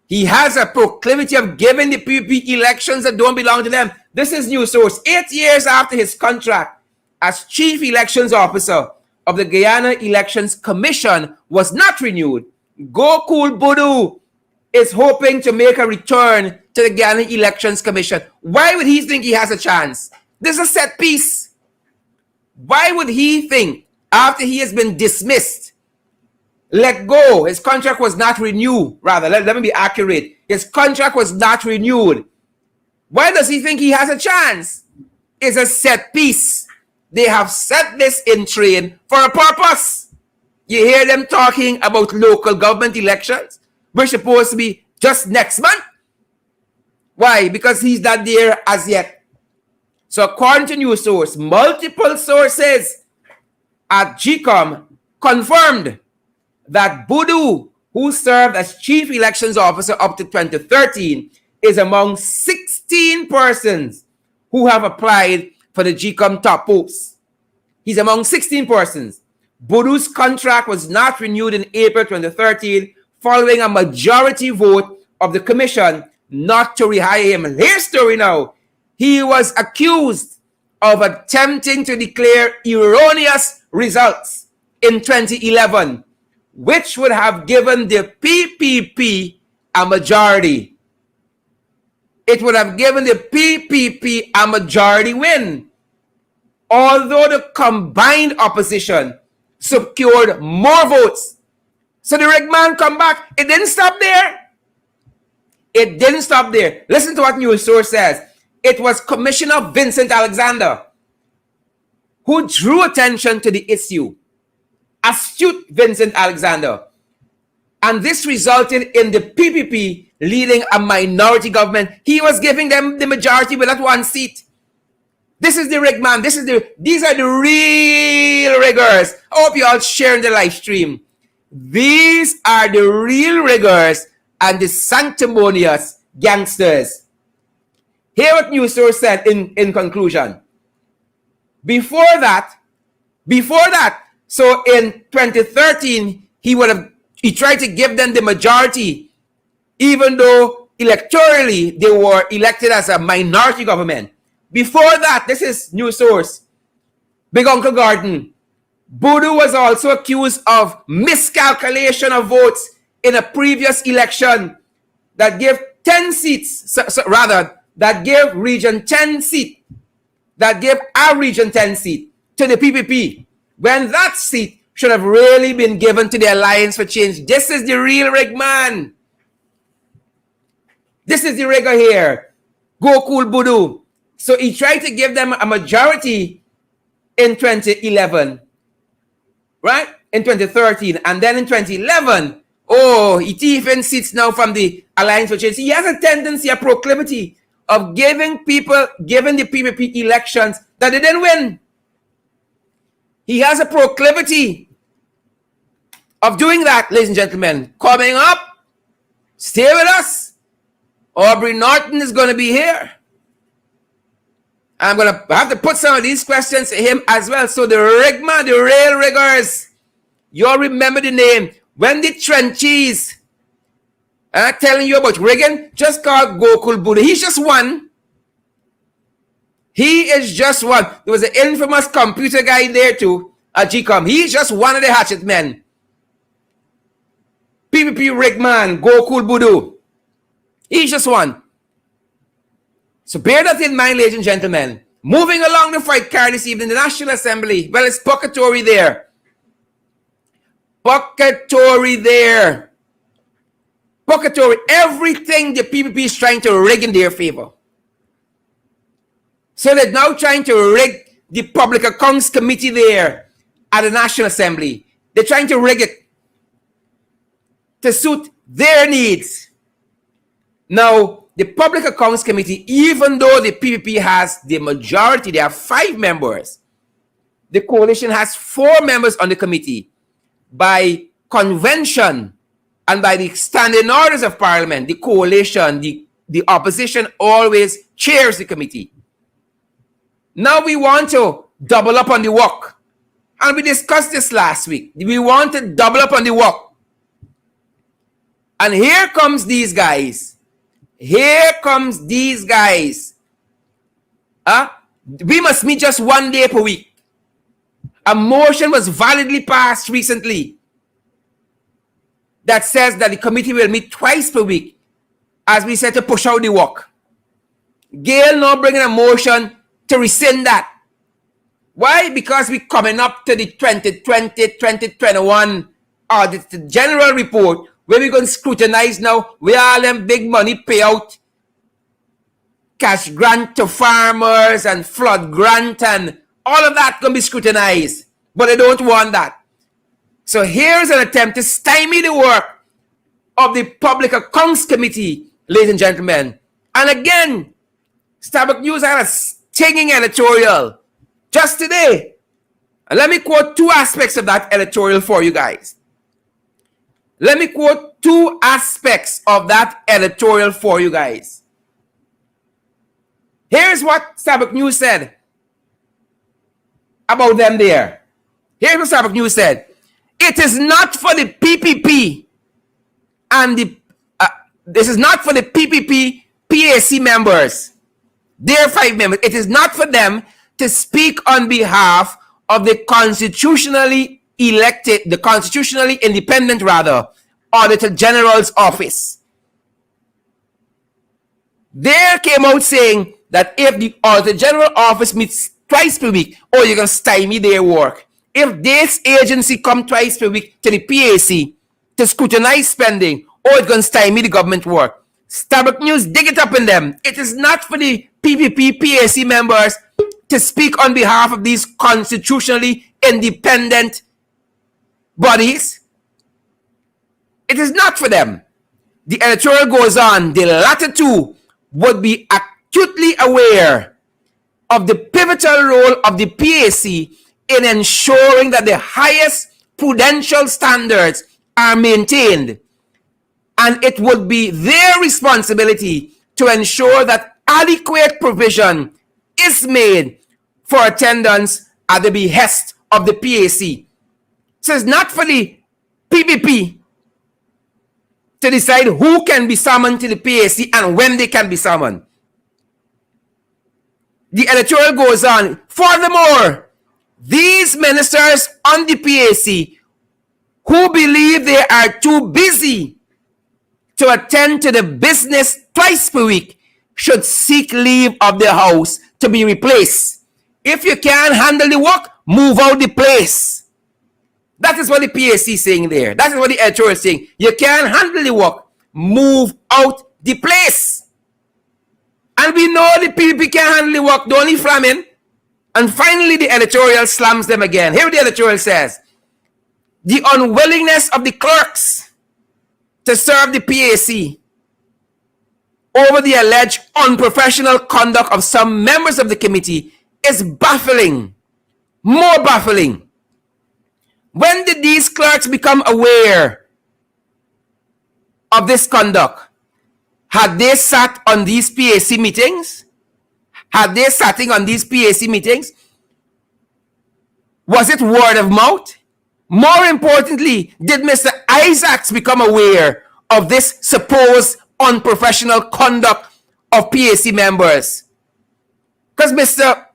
He has a proclivity of giving the PPP elections that don't belong to them. This is news source. 8 years after his contract as Chief Elections Officer of the Guyana Elections Commission was not renewed, Gocool Boodoo is hoping to make a return to the Guyana Elections Commission. Why would he think he has a chance? This is a set piece. Why would he think, after he has been dismissed, let go, his contract was not renewed, rather, let me be accurate, his contract was not renewed. Why does he think he has a chance? It's a set piece. They have set this in train for a purpose. You hear them talking about local government elections, which are supposed to be just next month. Why? Because he's not there as yet. So according to news source, multiple sources at GECOM confirmed that Boodoo, who served as Chief Elections Officer up to 2013, is among 16 persons who have applied for the GECOM top posts. He's among 16 persons. Boodoo's contract was not renewed in April 2013 following a majority vote of the commission not to rehire him. Here's the story now. He was accused of attempting to declare erroneous results in 2011, which would have given the PPP a majority. It would have given the PPP a majority win. Although the combined opposition secured more votes. So the Rig Man come back. It didn't stop there. It didn't stop there. Listen to what news source says. It was Commissioner Vincent Alexander who drew attention to the issue. Astute Vincent Alexander. And this resulted in the PPP leading a minority government. He was giving them the majority with that one seat. This is the Rig Man. These are the real riggers. I hope you all sharing the live stream. These are the real riggers and the sanctimonious gangsters. Hear what news source said in conclusion. Before that, so in 2013, he tried to give them the majority, even though electorally they were elected as a minority government. Before that, this is news source, Big Uncle Gordon. Boodoo was also accused of miscalculation of votes in a previous election that gave 10 seats, that gave region 10 seat, that gave our region 10 seat to the PPP, when that seat should have really been given to the Alliance for Change. This is the real Rig Man. This is the rigger here, Gocool Boodoo. So he tried to give them a majority in 2011, right? In 2013. And then in 2011, he even sits now from the Alliance for Change. He has a tendency, a proclivity of giving the PPP elections that they didn't win. He has a proclivity of doing that, ladies and gentlemen. Coming up, stay with us. Aubrey Norton is going to be here. I'm going to have to put some of these questions to him as well. So the Rig Man, the real riggers, you all remember the name. When the trenchies are telling you about rigging, just call Gocool Boodoo. He's just one. He is just one. There was an infamous computer guy there too at GECOM. He's just one of the hatchet men. PPP Rig Man, Gocool Boodoo. He's just one. So bear that in mind, ladies and gentlemen. Moving along the fight card this evening, the National Assembly. Well, it's Puckatory there. Puckatory there. Puckatory, everything the PPP is trying to rig in their favor. So they're now trying to rig the Public Accounts Committee there at the National Assembly. They're trying to rig it to suit their needs. Now, the Public Accounts Committee, even though the PPP has the majority, there are 5 members, the coalition has 4 members on the committee. By convention and by the standing orders of Parliament, the coalition, the opposition always chairs the committee. Now we want to double up on the work. And we discussed this last week. We want to double up on the work. And here comes these guys. Here comes these guys. We must meet just 1 day per week. A motion was validly passed recently that says that the committee will meet twice per week, as we said, to push out the work. Gail now bringing a motion to rescind that. Why? Because we're coming up to the 2020-2021 audit, the general report, where we're going to scrutinize now where all them big money payout, cash grant to farmers and flood grant and all of that going to be scrutinized. But they don't want that. So here's an attempt to stymie the work of the Public Accounts Committee, ladies and gentlemen. And again, Stabroek News had a stinging editorial just today. And let me quote 2 aspects of that editorial for you guys. Let me quote 2 aspects of that editorial for you guys. Here's what Stabroek News said about them there. Here's what Stabroek News said. It is not for the PPP and this is not for the PPP PAC members. Their 5 members. It is not for them to speak on behalf of the constitutionally elected, the constitutionally independent Auditor General's office. They came out saying that if the Auditor General office meets twice per week, you can stymie their work. If this agency come twice per week to the PAC to scrutinize spending, it's going to stymie the government work. Stabroek News, dig it up in them. It is not for the PPP PAC members to speak on behalf of these constitutionally independent bodies. It is not for them. The editorial goes on. The latter 2 would be acutely aware of the pivotal role of the PAC in ensuring that the highest prudential standards are maintained. And it would be their responsibility to ensure that adequate provision is made for attendance at the behest of the PAC. So it's not for the PPP to decide who can be summoned to the PAC and when they can be summoned. The editorial goes on. Furthermore, these ministers on the PAC who believe they are too busy to attend to the business twice per week should seek leave of the house to be replaced. If you can't handle the work, move out the place. That is what the PAC is saying there. That is what the editorial is saying. You can't handle the work, move out the place. And we know the PPP can't handle the work, don't leave flaming. And finally, the editorial slams them again. Here the editorial says, the unwillingness of the clerks to serve the PAC over the alleged unprofessional conduct of some members of the committee is baffling. More baffling. When did these clerks become aware of this conduct? Had they sat on these PAC meetings? Had they sitting on these PAC meetings? Was it word of mouth? More importantly, did Mr. Isaacs become aware of this supposed unprofessional conduct of PAC members? Because Mr.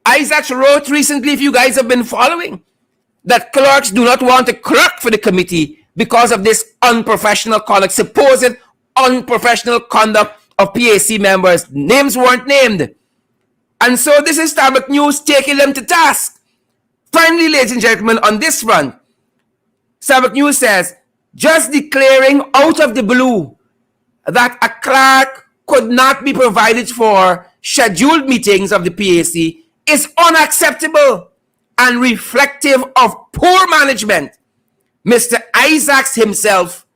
Isaacs wrote recently, if you guys have been following, that clerks do not want to clerk for the committee because of this unprofessional conduct, supposed unprofessional conduct of PAC members. Names weren't named. And so this is Stabroek News taking them to task. Finally, ladies and gentlemen, on this front, Stabroek News says, just declaring out of the blue that a clerk could not be provided for scheduled meetings of the PAC is unacceptable and reflective of poor management. Mr. Isaacs himself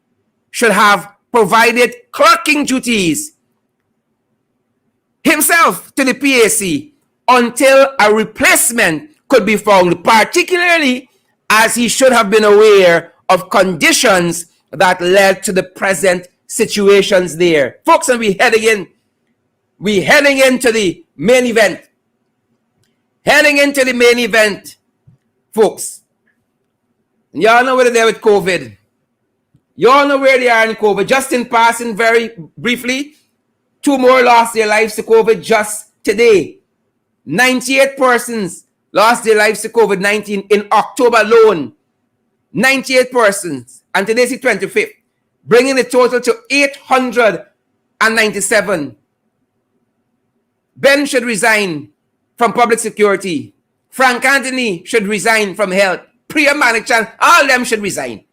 should have provided clerking duties himself to the PAC until a replacement could be found, particularly as he should have been aware of conditions that led to the present situations there. Folks, and we're heading into the main event. Heading into the main event, folks. Y'all know where they're with COVID. Y'all know where they are in COVID. Just in passing, very briefly, 2 more lost their lives to COVID just today. 98 persons lost their lives to COVID-19 in October alone. 98 persons. And today's the 25th, bringing the total to 897. Ben should resign from public security. Frank Anthony should resign from health. Priya Manichan, all of them should resign.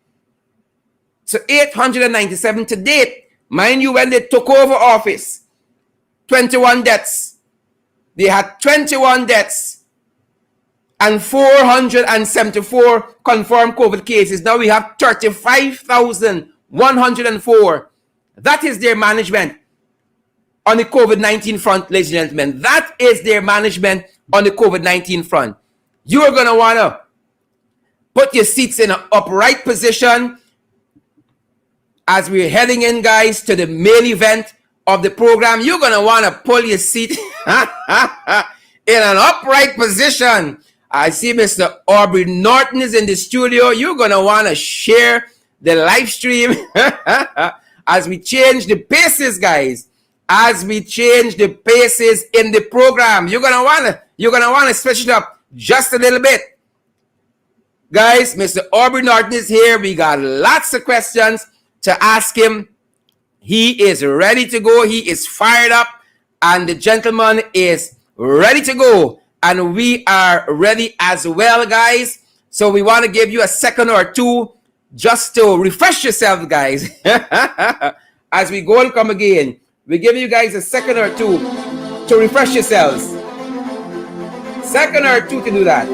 So 897 to date. Mind you, when they took over office, 21 deaths. They had 21 deaths and 474 confirmed COVID cases. Now we have 35,104. That is their management on the COVID-19 front, ladies and gentlemen. That is their management on the COVID-19 front. You are going to want to put your seats in an upright position as we're heading in, guys, to the main event of the program. You're going to want to pull your seat in an upright position. I see Mr. Aubrey Norton is in the studio. You're going to want to share the live stream as we change the paces, guys. As we change the paces in the program, you're gonna want to switch it up just a little bit, guys. Mr. Aubrey Norton is here. We got lots of questions to ask him. He is ready to go. He is fired up, and the gentleman is ready to go, and we are ready as well, guys. So we want to give you a second or two just to refresh yourself, guys, as we go and come again. We give you guys a second or two to refresh yourselves. Second or two to do that.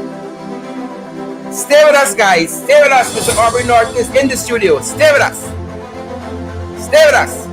Stay with us, guys. Stay with us. Mr. Aubrey Norton is in the studio. Stay with us. Stay with us.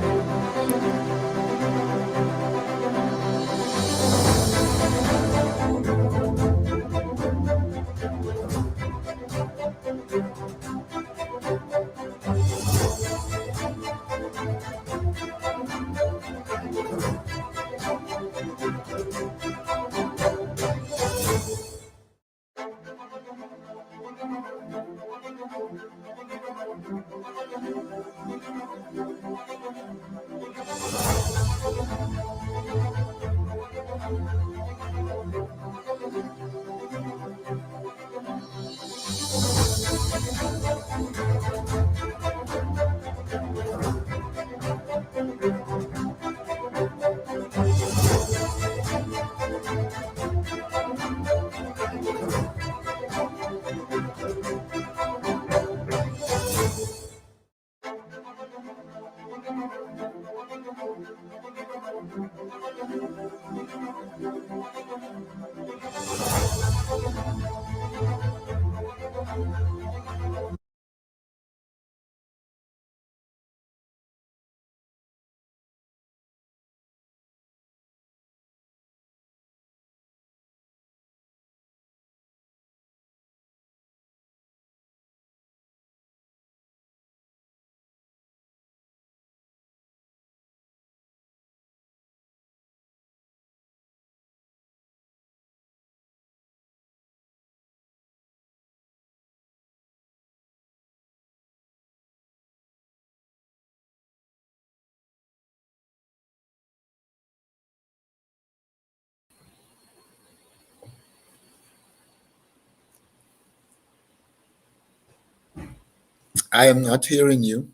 I am not hearing you.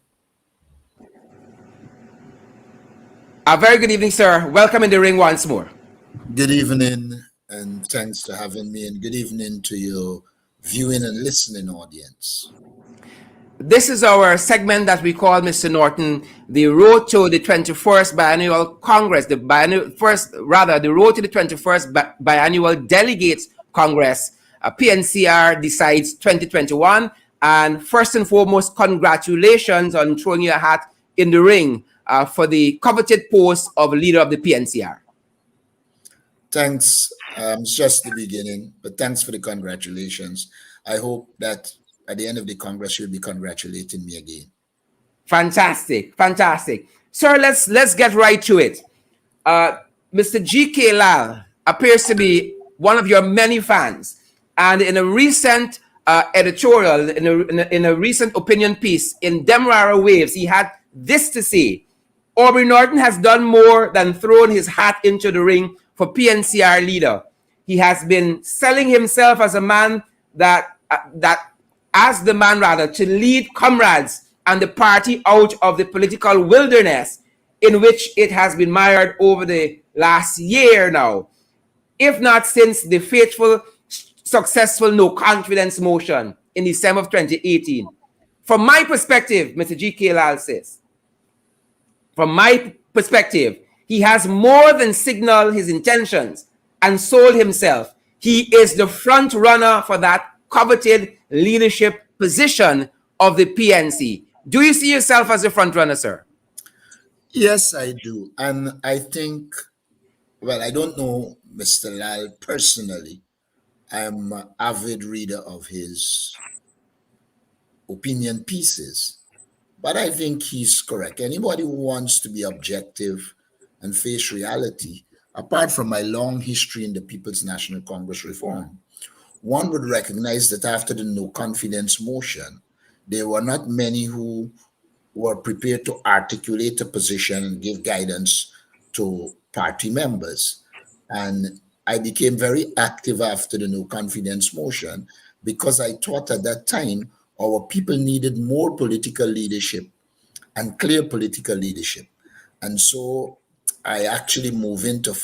A very good evening, sir. Welcome in the ring once more. Good evening, and thanks for having me, and good evening to your viewing and listening audience. This is our segment that we call, Mr. Norton, the road to the 21st Biannual Congress, the road to the 21st Biannual Delegates Congress. PNCR decides 2021. And first and foremost, congratulations on throwing your hat in the ring for the coveted post of leader of the PNCR. Thanks. It's just the beginning, but thanks for the congratulations. I hope that at the end of the Congress, you'll be congratulating me again. Fantastic, fantastic. Sir, let's get right to it. Mr. G.K. Lal appears to be one of your many fans. And in a recent editorial, in a recent opinion piece in Demerara Waves, he had this to say: Aubrey Norton has done more than thrown his hat into the ring for PNCR leader. He has been selling himself as a man as the man to lead comrades and the party out of the political wilderness in which it has been mired over the last year now, if not since the fateful, successful no confidence motion in December of 2018. From my perspective, Mr. G.K. Lal says, from my perspective, he has more than signaled his intentions and sold himself. He is the front runner for that coveted leadership position of the PNC. Do you see yourself as a front runner, sir? Yes, I do. And I think, well, I don't know Mr. Lal personally. I'm an avid reader of his opinion pieces, but I think he's correct. Anybody who wants to be objective and face reality, apart from my long history in the People's National Congress reform, one would recognize that after the no confidence motion, there were not many who were prepared to articulate a position and give guidance to party members. And I became very active after the no confidence motion because I thought at that time our people needed more political leadership and clear political leadership. And so I actually moved into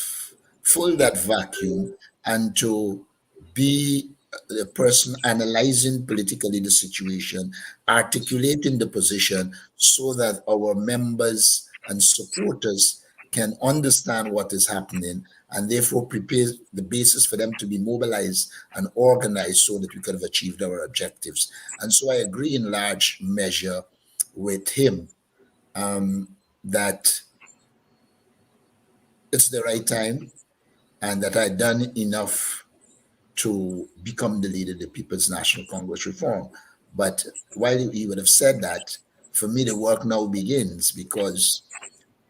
fill that vacuum and to be the person analyzing politically the situation, articulating the position so that our members and supporters can understand what is happening and therefore prepare the basis for them to be mobilized and organized so that we could have achieved our objectives. And so I agree in large measure with him that it's the right time and that I'd done enough to become the leader of the People's National Congress reform. But while he would have said that, for me, the work now begins because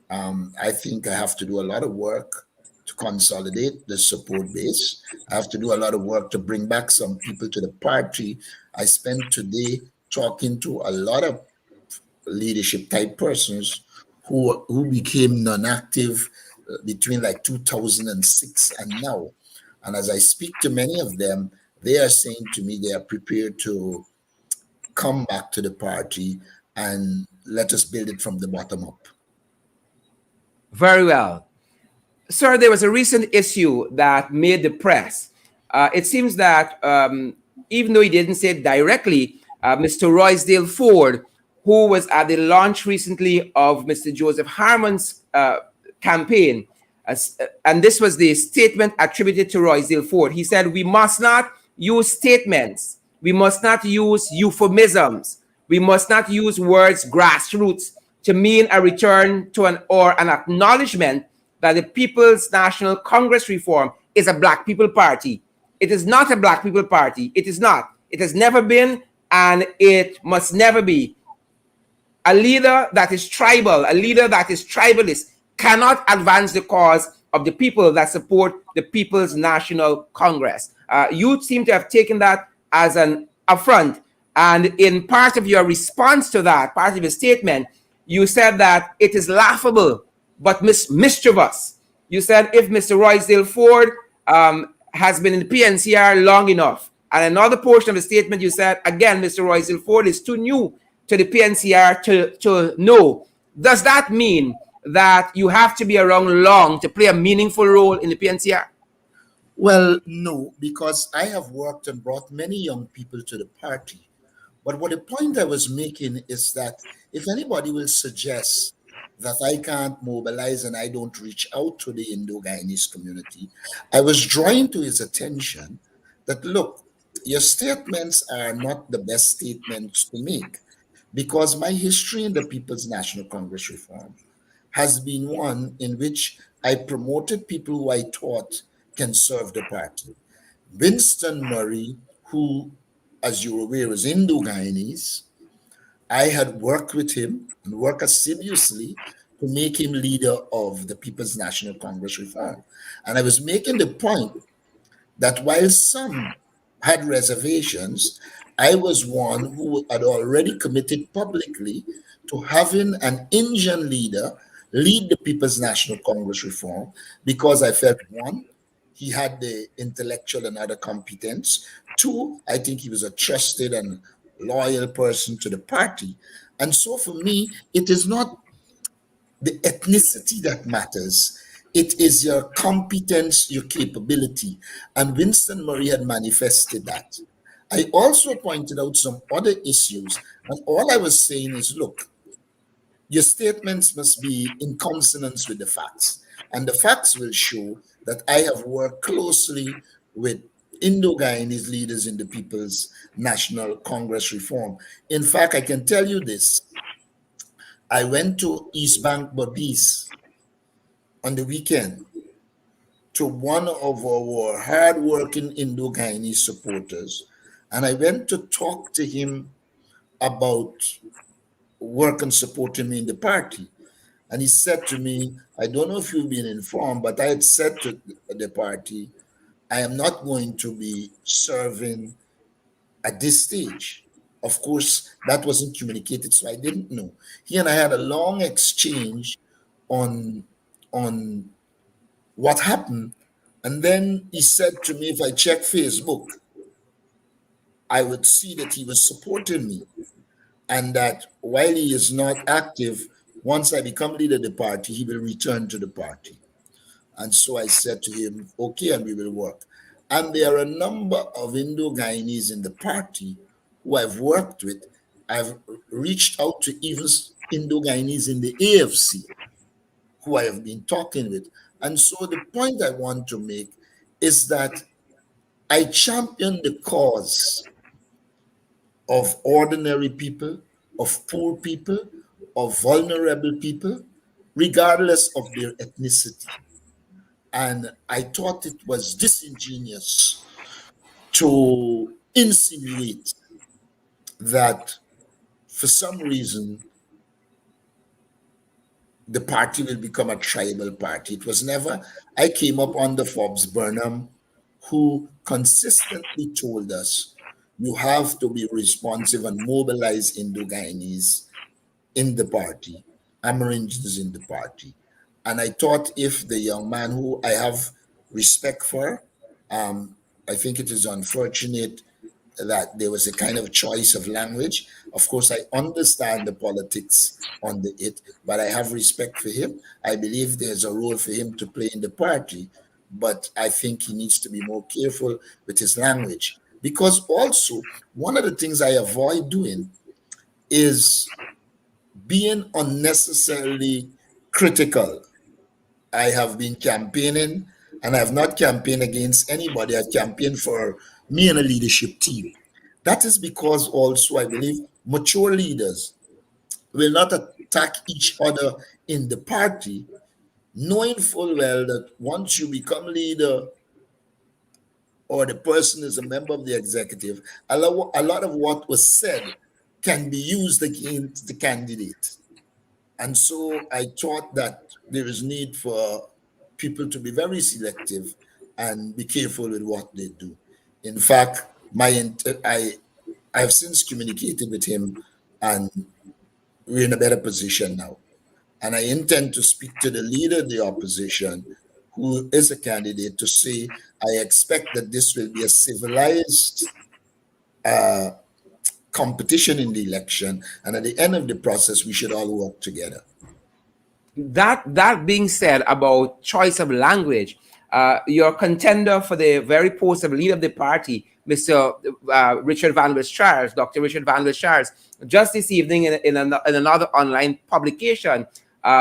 I think I have to do a lot of work to consolidate the support base. I have to do a lot of work to bring back some people to the party. I spent today talking to a lot of leadership type persons who became non-active between like 2006 and now. And as I speak to many of them, they are saying to me they are prepared to come back to the party and let us build it from the bottom up. Very well. Sir, there was a recent issue that made the press. It seems that even though he didn't say it directly, Mr. Roysdale Ford, who was at the launch recently of Mr. Joseph Harmon's campaign, and this was the statement attributed to Roysdale Ford. He said, we must not use statements. We must not use euphemisms. We must not use words grassroots to mean a return to an acknowledgement that the People's National Congress reform is a Black people party. It is not a Black people party. It is not. It has never been, and it must never be. A leader that is tribal, a leader that is tribalist, cannot advance the cause of the people that support the People's National Congress. You seem to have taken that as an affront. And in part of your response to that, part of your statement, you said that it is laughable, but mischievous. You said if Mr. Roysdale Ford has been in the PNCR long enough, and another portion of the statement you said, again, Mr. Roysdale Ford is too new to the PNCR to know. Does that mean that you have to be around long to play a meaningful role in the PNCR? Well, no, because I have worked and brought many young people to the party. But what the point I was making is that if anybody will suggest that I can't mobilize and I don't reach out to the Indo-Guyanese community, I was drawing to his attention that, look, your statements are not the best statements to make, because my history in the People's National Congress reform has been one in which I promoted people who I thought can serve the party. Winston Murray, who, as you're aware, is Indo-Guyanese, I had worked with him and worked assiduously to make him leader of the People's National Congress Reform. And I was making the point that while some had reservations, I was one who had already committed publicly to having an Indian leader lead the People's National Congress Reform because I felt, one, he had the intellectual and other competence. Two, I think he was a trusted and loyal person to the party. And so for me, it is not the ethnicity that matters. It is your competence, your capability. And Winston Murray had manifested that. I also pointed out some other issues. And all I was saying is, look, your statements must be in consonance with the facts. And the facts will show that I have worked closely with Indo-Guyanese leaders in the People's National Congress Reform. In fact, I can tell you this. I went to East Bank Babis on the weekend to one of our hard-working Indo-Guyanese supporters, and I went to talk to him about work and supporting me in the party. And he said to me, I don't know if you've been informed, but I had said to the party, I am not going to be serving at this stage. Of course, that wasn't communicated, so I didn't know. He and I had a long exchange on what happened. And then he said to me, if I check Facebook, I would see that he was supporting me. And that while he is not active, once I become leader of the party, he will return to the party. And so I said to him, okay, and we will work. And there are a number of Indo-Guyanese in the party who I've worked with. I've reached out to even Indo-Guyanese in the AFC who I have been talking with. And so the point I want to make is that I champion the cause of ordinary people, of poor people, of vulnerable people, regardless of their ethnicity. And I thought it was disingenuous to insinuate that for some reason the party will become a tribal party. It was never. I came up under Forbes Burnham, who consistently told us, you have to be responsive and mobilize Indo-Guyanese in the party, Americans in the party. And I thought if the young man who I have respect for, I think it is unfortunate that there was a kind of choice of language. Of course, I understand the politics on it, but I have respect for him. I believe there's a role for him to play in the party, but I think he needs to be more careful with his language. Because also, one of the things I avoid doing is being unnecessarily critical. I have been campaigning, and I have not campaigned against anybody. I campaigned for me and a leadership team. That is because also I believe mature leaders will not attack each other in the party, knowing full well that once you become leader or the person is a member of the executive, a lot of what was said can be used against the candidate. And so I thought that there is need for people to be very selective and be careful with what they do. In fact, I have since communicated with him, and we're in a better position now. And I intend to speak to the leader of the opposition, who is a candidate, to say, I expect that this will be a civilized competition in the election, and at the end of the process, we should all work together. That being said, about choice of language, your contender for the very post of leader of the party, Mr. Richard Van Charles, Dr. Richard Van Charles, just this evening in another online publication,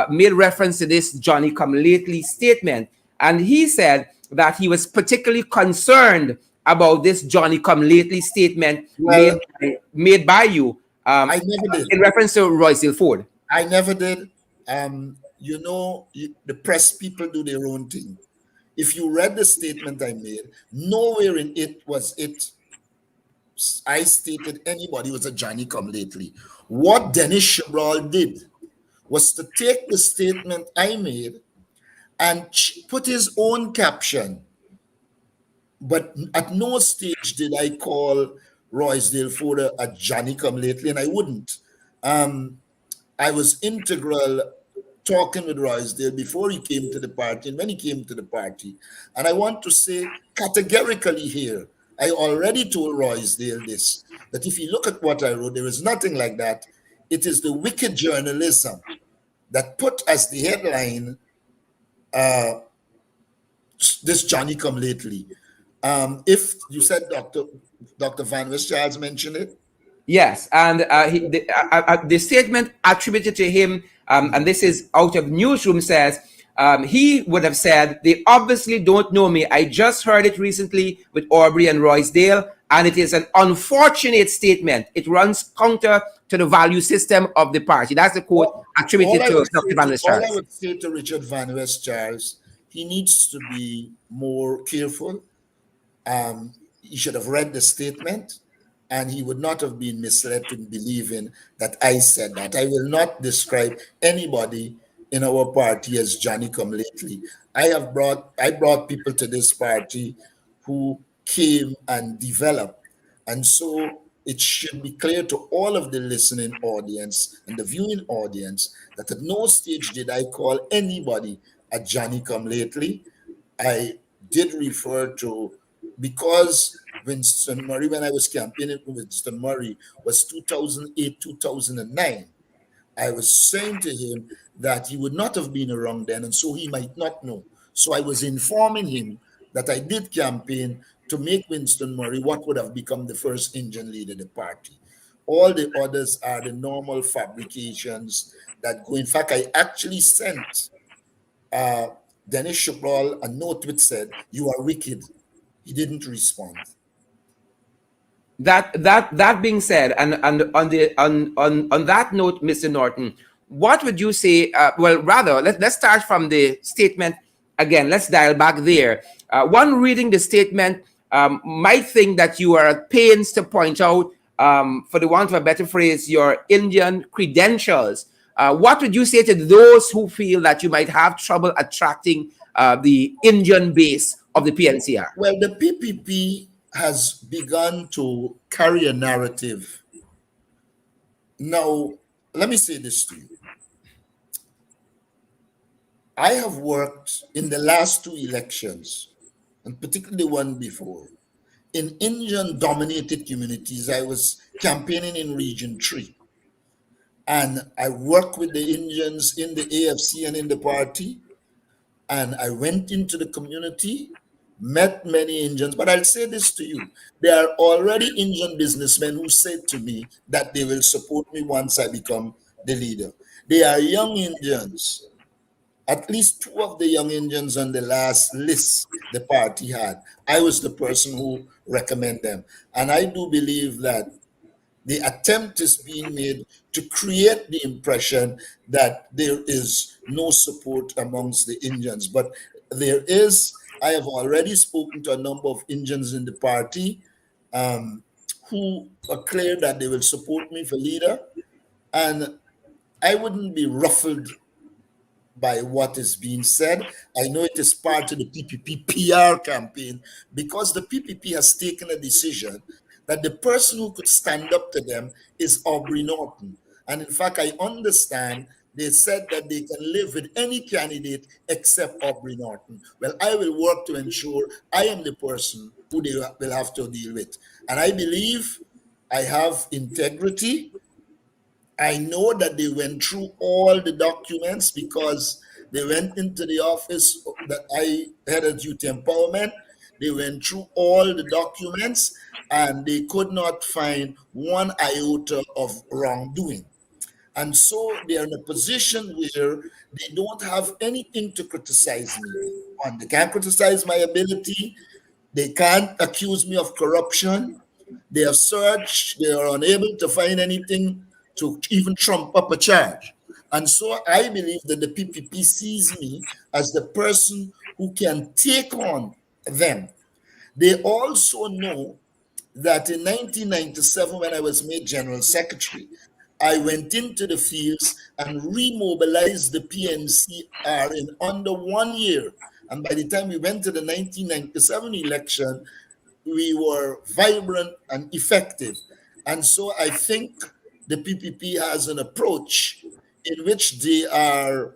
made reference to this Johnny Come Lately statement. And he said that he was particularly concerned about this Johnny Come Lately statement made by you I never did. In reference to Royce Ford. I never did. The press people do their own thing. if you read the statement I made, nowhere in it I stated anybody was a Johnny come lately. What Dennis Shabral did was to take the statement I made and put his own caption. But at no stage did I call Roysdale Ford a Johnny come lately, and I wouldn't. I was integral talking with Roysdale before he came to the party and when he came to the party. And I want to say categorically here, I already told Roysdale this, that if you look at what I wrote, there is nothing like that. It is the wicked journalism that put as the headline, this Johnny come lately. If you said Dr. Van West-Giles mentioned it? Yes, and the statement attributed to him, and this is out of newsroom, says he would have said, "They obviously don't know me. I just heard it recently with Aubrey and Roysdale, and it is an unfortunate statement. It runs counter to the value system of the party." That's the quote attributed to Dr. Van West-Giles. All I would say to Richard Van West-Giles, he needs to be more careful. He should have read the statement, and he would not have been misled in believing that I said that. I will not describe anybody in our party as Johnny come lately. I brought people to this party who came and developed. And so it should be clear to all of the listening audience and the viewing audience that at no stage did I call anybody a Johnny come lately. I did refer to, because Winston Murray, when I was campaigning with Winston Murray, was 2008, 2009. I was saying to him that he would not have been around then, and so he might not know. So I was informing him that I did campaign to make Winston Murray what would have become the first Indian leader of the party. All the others are the normal fabrications that go. In fact, I actually sent Dennis Shabral a note which said, "You are wicked." He didn't respond. That being said, and on that note, Mr. Norton, what would you say? Well, rather, let's start from the statement again. Let's dial back there. One reading the statement might think that you are at pains to point out, for the want of a better phrase, your Indian credentials. What would you say to those who feel that you might have trouble attracting the Indian base of the PNCR? Well, the PPP has begun to carry a narrative. Now, let me say this to you. I have worked in the last two elections, and particularly the one before, in Indian-dominated communities. I was campaigning in Region 3. And I worked with the Indians in the AFC and in the party. And I went into the community, met many Indians. But I'll say this to you. There are already Indian businessmen who said to me that they will support me once I become the leader. They are young Indians. At least two of the young Indians on the last list the party had, I was the person who recommended them. And I do believe that the attempt is being made to create the impression that there is no support amongst the Indians. But there is. I have already spoken to a number of Indians in the party who are clear that they will support me for leader. And I wouldn't be ruffled by what is being said. I know it is part of the PPP PR campaign, because the PPP has taken a decision that the person who could stand up to them is Aubrey Norton. And in fact, I understand they said that they can live with any candidate except Aubrey Norton. Well, I will work to ensure I am the person who they will have to deal with. And I believe I have integrity. I know that they went through all the documents, because they went into the office that I headed Youth Empowerment. They went through all the documents and they could not find one iota of wrongdoing. And so they are in a position where they don't have anything to criticize me on. They can't criticize my ability. They can't accuse me of corruption. They have searched. They are unable to find anything to even trump up a charge. And so I believe that the PPP sees me as the person who can take on them. They also know that in 1997, when I was made General Secretary, I went into the fields and remobilized the PNCR in under 1 year. And by the time we went to the 1997 election, we were vibrant and effective. And so I think the PPP has an approach in which they are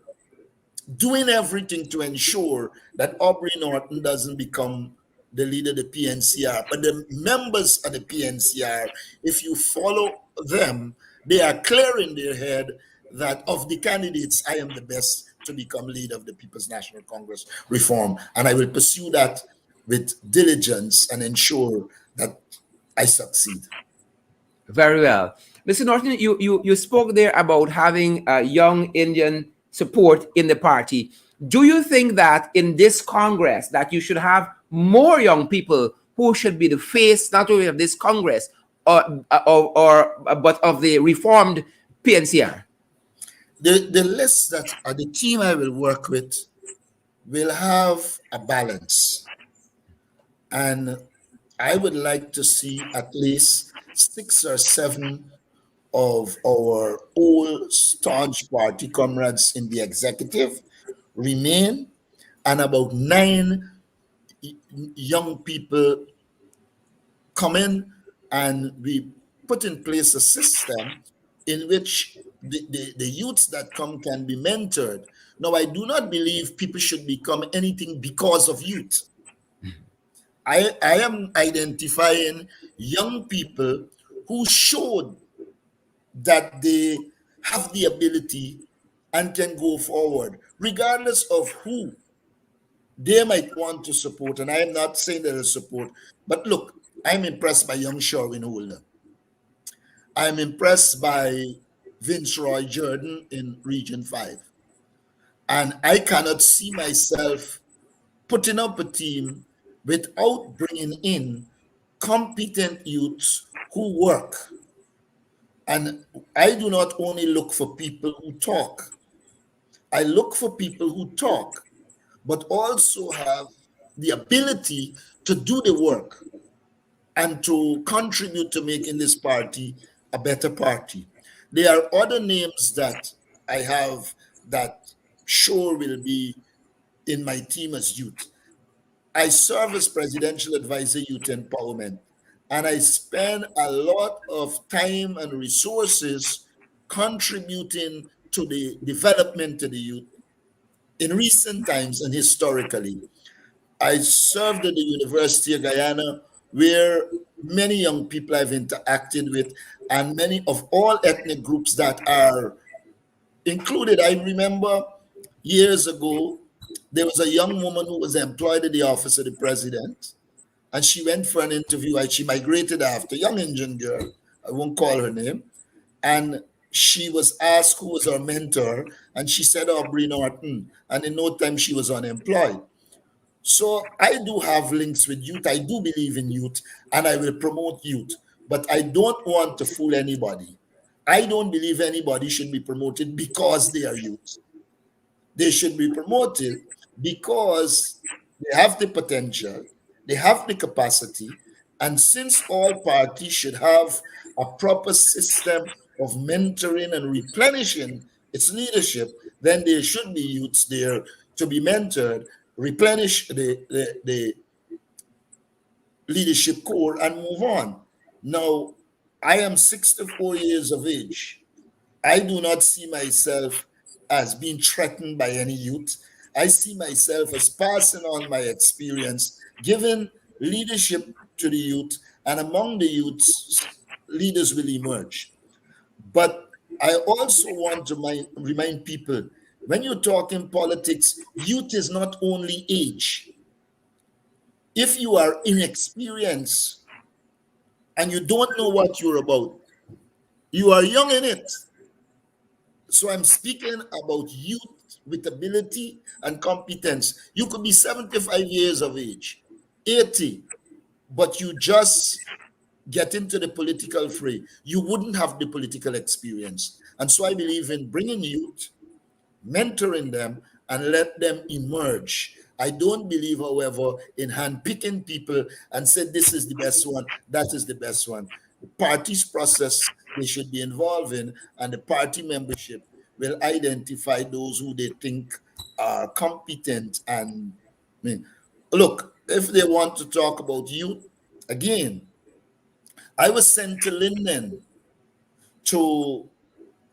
doing everything to ensure that Aubrey Norton doesn't become the leader of the PNCR. But the members of the PNCR, if you follow them, they are clear in their head that of the candidates, I am the best to become leader of the People's National Congress reform. And I will pursue that with diligence and ensure that I succeed. Very well. Mr. Norton, you spoke there about having young Indian support in the party. Do you think that in this Congress that you should have more young people who should be the face not only of this Congress but of the reformed PNCR? The list that the team I will work with will have a balance. And I would like to see at least 6 or 7 of our old staunch party comrades in the executive remain, and about 9 young people come in, and we put in place a system in which the youths that come can be mentored. Now, I do not believe people should become anything because of youth. I am identifying young people who showed that they have the ability and can go forward, regardless of who they might want to support. And I am not saying that I support, but look, I'm impressed by young Sherwin Holder. I'm impressed by Vince Roy Jordan in Region 5. And I cannot see myself putting up a team without bringing in competent youths who work. And I do not only look for people who talk. I look for people who talk, but also have the ability to do the work and to contribute to making this party a better party. There are other names that I have that sure will be in my team as youth. I serve as Presidential Advisor Youth Empowerment, and I spend a lot of time and resources contributing to the development of the youth in recent times and historically. I served at the University of Guyana, where many young people I've interacted with, and many of all ethnic groups that are included. I remember years ago, there was a young woman who was employed at the office of the president, and she went for an interview, and she migrated after, young Indian girl, I won't call her name, and she was asked who was her mentor, and she said Aubrey Norton, and in no time she was unemployed. So I do have links with youth. I do believe in youth, and I will promote youth, but I don't want to fool anybody. I don't believe anybody should be promoted because they are youth. They should be promoted because they have the potential, they have the capacity, and since all parties should have a proper system of mentoring and replenishing its leadership, then there should be youths there to be mentored, replenish the leadership core, and move on. Now, I am 64 years of age. I do not see myself as being threatened by any youth. I see myself as passing on my experience, giving leadership to the youth, and among the youths, leaders will emerge. But I also want to remind people, when you talk in politics, youth is not only age. If you are inexperienced and you don't know what you're about, you are young in it. So I'm speaking about youth with ability and competence. You could be 75 years of age, 80, but you just get into the political fray. You wouldn't have the political experience. And so I believe in bringing youth, mentoring them, and let them emerge. I don't believe, however, in handpicking people and say this is the best one, that is the best one. The party's process they should be involved in, and the party membership will identify those who they think are competent. And I mean, look, if they want to talk about youth, again, I was sent to Linden to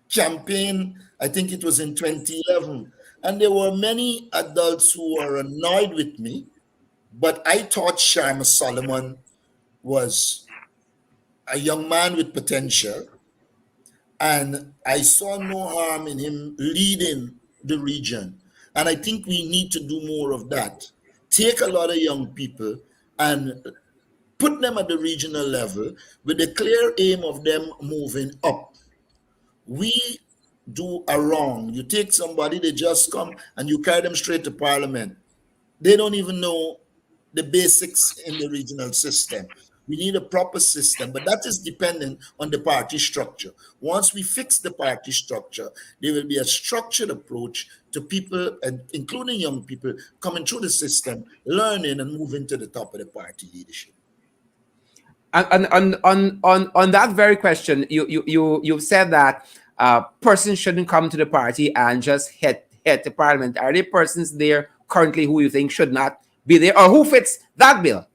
campaign, I think it was in 2011, and there were many adults who were annoyed with me, but I thought Sharma Solomon was a young man with potential, and I saw no harm in him leading the region. And I think we need to do more of that. Take a lot of young people and put them at the regional level with the clear aim of them moving up. We do a wrong. You take somebody, they just come and you carry them straight to parliament. They don't even know the basics in the regional system. We need a proper system, but that is dependent on the party structure. Once we fix the party structure, there will be a structured approach to people, and including young people, coming through the system, learning and moving to the top of the party leadership. And on that very question, you've said that persons shouldn't come to the party and just head to parliament. Are there persons there currently who you think should not be there, or who fits that bill?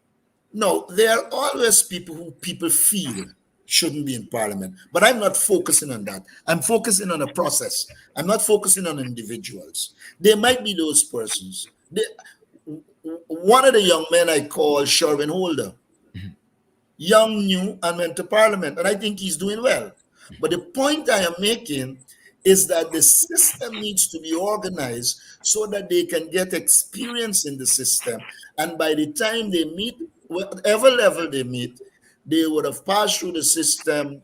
No, there are always people who people feel shouldn't be in parliament, but I'm not focusing on that. I'm focusing on a process. I'm not focusing on individuals. There might be those persons. One of the young men I call Sherwin Holder, young, new, and went to parliament, and I think he's doing well. But the point I am making is that the system needs to be organized so that they can get experience in the system, and by the time they meet, whatever level they meet, they would have passed through the system,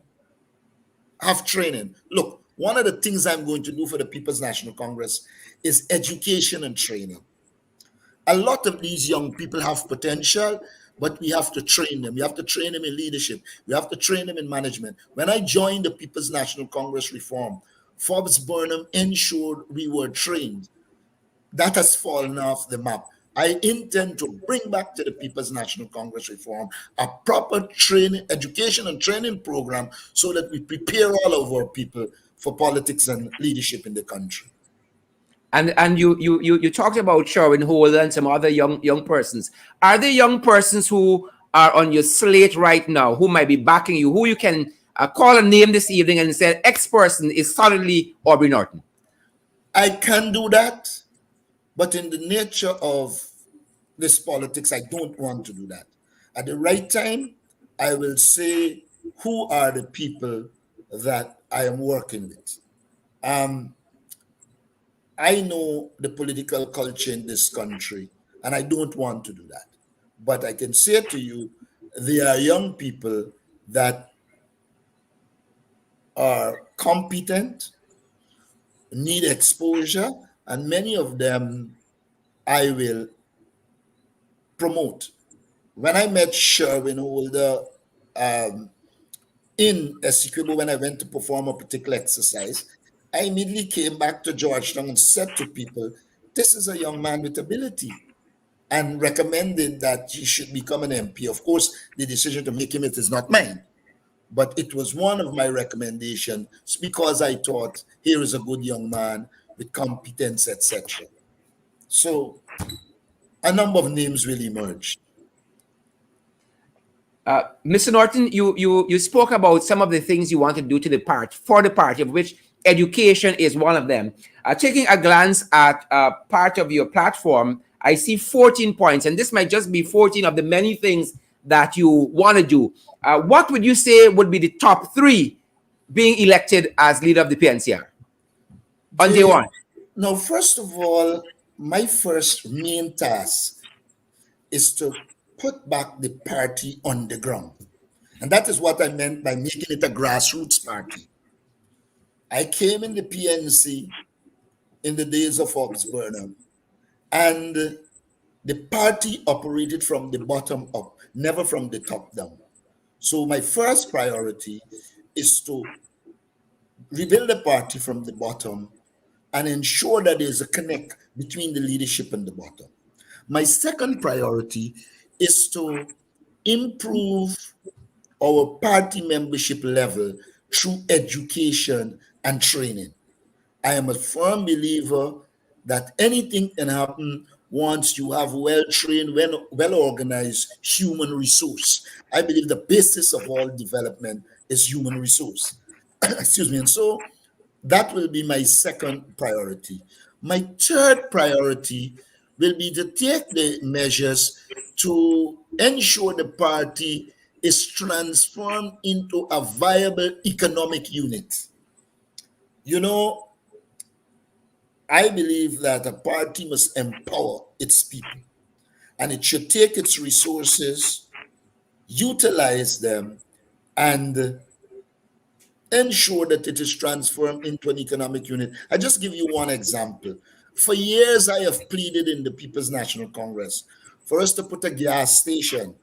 have training. Look, one of the things I'm going to do for the People's National Congress is education and training. A lot of these young people have potential, but we have to train them. We have to train them in leadership. We have to train them in management. When I joined the People's National Congress reform, Forbes Burnham ensured we were trained. That has fallen off the map. I intend to bring back to the People's National Congress reform a proper training, education and training program so that we prepare all of our people for politics and leadership in the country. And you talked about Sherwin Holder and some other young persons. Are there young persons who are on your slate right now who might be backing you, who you can call a name this evening and say X person is solidly Aubrey Norton? I can do that, but in the nature of this politics, I don't want to do that. At the right time, I will say who are the people that I am working with. I know the political culture in this country, and I don't want to do that. But I can say to you, there are young people that are competent, need exposure, and many of them I will promote. When I met Sherwin Holder in Essequibo, when I went to perform a particular exercise, I immediately came back to Georgetown and said to people, this is a young man with ability, and recommended that he should become an MP. Of course, the decision to make him it is not mine, but it was one of my recommendations because I thought here is a good young man with competence, etc. So a number of names will emerge. Mr. Norton, you spoke about some of the things you want to do to the party, for the party, of which education is one of them. Taking a glance at part of your platform, I see 14 points, and this might just be 14 of the many things that you want to do. What would you say would be the top 3 being elected as leader of the PNCR on day one? Now, first of all, my first main task is to put back the party on the ground. And that is what I meant by making it a grassroots party. I came in the PNC in the days of Forbes Burnham, and the party operated from the bottom up, never from the top down. So my first priority is to rebuild the party from the bottom and ensure that there's a connect between the leadership and the bottom. My second priority is to improve our party membership level through education and training. I am a firm believer that anything can happen once you have well-trained, well-organized human resource. I believe the basis of all development is human resource. Excuse me. And so that will be my second priority. My third priority will be to take the measures to ensure the party is transformed into a viable economic unit. You know, I believe that a party must empower its people and it should take its resources, utilize them, and ensure that it is transformed into an economic unit. I just give you one example. For years, I have pleaded in the People's National Congress for us to put a gas station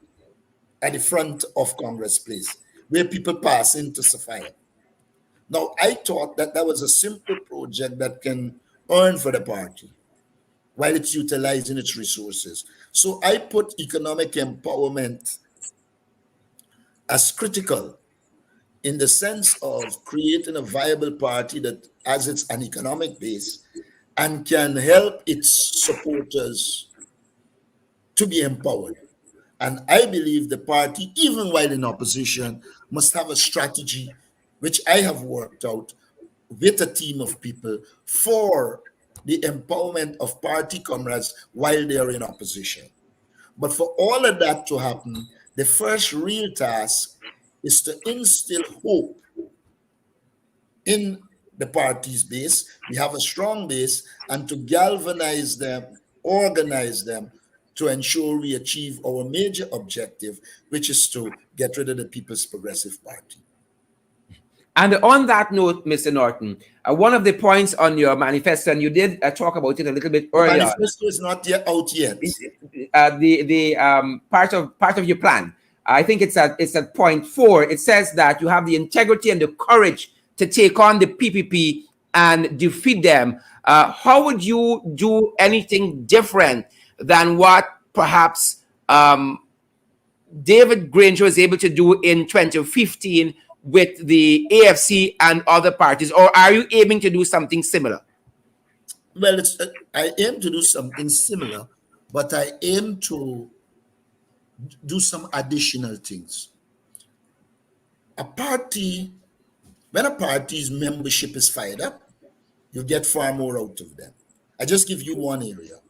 at the front of Congress Place where people pass in to Sophia. Now, I thought that that was a simple project that can earn for the party while it's utilizing its resources. So I put economic empowerment as critical in the sense of creating a viable party that has its an economic base and can help its supporters to be empowered. And I believe the party, even while in opposition, must have a strategy which I have worked out with a team of people for the empowerment of party comrades while they are in opposition. But for all of that to happen, the first real task is to instill hope in the party's base. We have a strong base, and to galvanize them, organize them to ensure we achieve our major objective, which is to get rid of the People's Progressive Party. And on that note, Mr. Norton, one of the points on your manifesto, and you did talk about it a little bit earlier. The manifesto is not yet out yet. The part of your plan, I think it's at point 4. It says that you have the integrity and the courage to take on the PPP and defeat them. How would you do anything different than what perhaps David Granger was able to do in 2015 with the AFC and other parties, or are you aiming to do something similar? Well, I aim to do something similar, but I aim to do some additional things. When a party's membership is fired up, you get far more out of them. I just give you one area.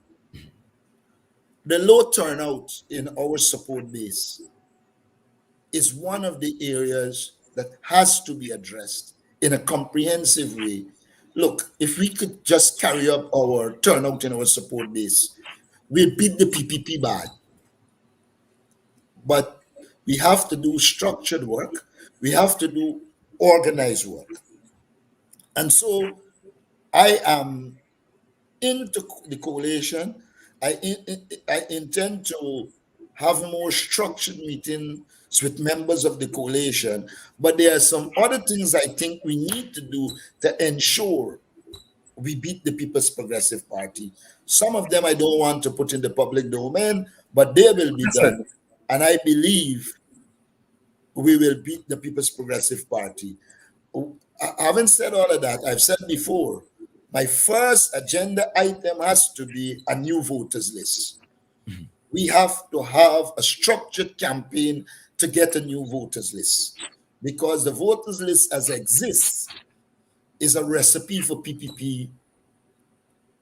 The low turnout in our support base is one of the areas that has to be addressed in a comprehensive way. Look, if we could just carry up our turnout in our support base, we'll beat the PPP bad. But we have to do structured work. We have to do organized work. And so I am into the coalition. I intend to have more structured meetings with members of the coalition, but there are some other things I think we need to do to ensure we beat the People's Progressive Party. Some of them I don't want to put in the public domain, but they will be done. And I believe we will beat the People's Progressive Party. Having said all of that, I've said before, my first agenda item has to be a new voters list. Mm-hmm. We have to have a structured campaign to get a new voters list, because the voters list as it exists is a recipe for PPP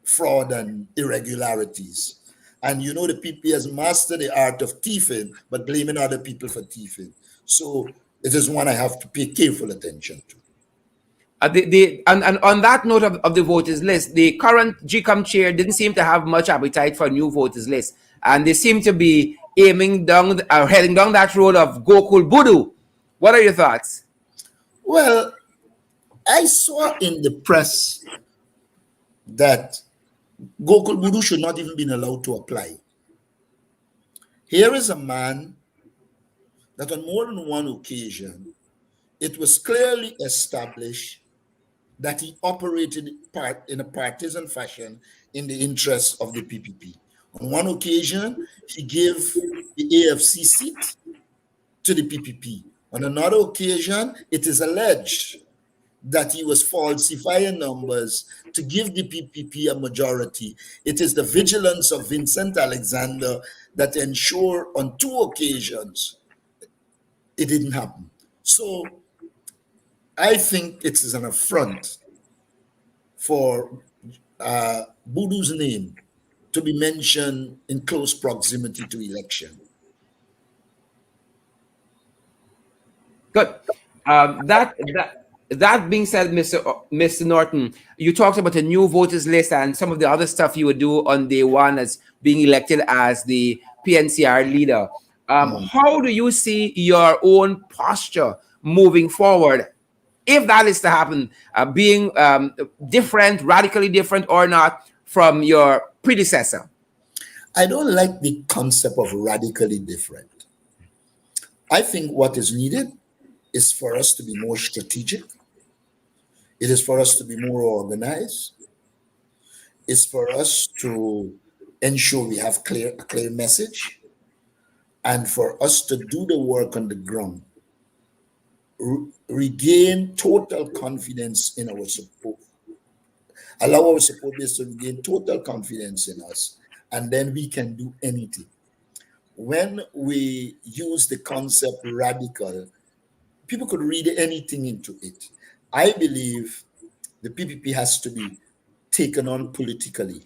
fraud and irregularities. And you know the PPP has mastered the art of thieving, but blaming other people for thieving. So it is one I have to pay careful attention to. And on that note of the voters list, the current GECOM chair didn't seem to have much appetite for a new voters list, and they seem to be heading down that road of Gocool Boodoo. What are your thoughts? Well, I saw in the press that Gocool Boodoo should not even be allowed to apply. Here is a man that on more than one occasion, it was clearly established that he operated in a partisan fashion in the interests of the PPP. On one occasion, he gave the AFC seat to the PPP. On another occasion, it is alleged that he was falsifying numbers to give the PPP a majority. It is the vigilance of Vincent Alexander that ensured on 2 occasions it didn't happen. So I think it is an affront for Boodoo's name to be mentioned in close proximity to election. Good. That being said, Mr. Norton, you talked about a new voters list and some of the other stuff you would do on day one as being elected as the PNCR leader. How do you see your own posture moving forward, if that is to happen, being different, radically different or not from your predecessor? I don't like the concept of radically different. I think what is needed is for us to be more strategic. It is for us to be more organized. It's for us to ensure we have a clear message, and for us to do the work on the ground, regain total confidence in our support, allow our support base to regain total confidence in us, and then we can do anything. When we use the concept radical, people could read anything into it. I believe the PPP has to be taken on politically.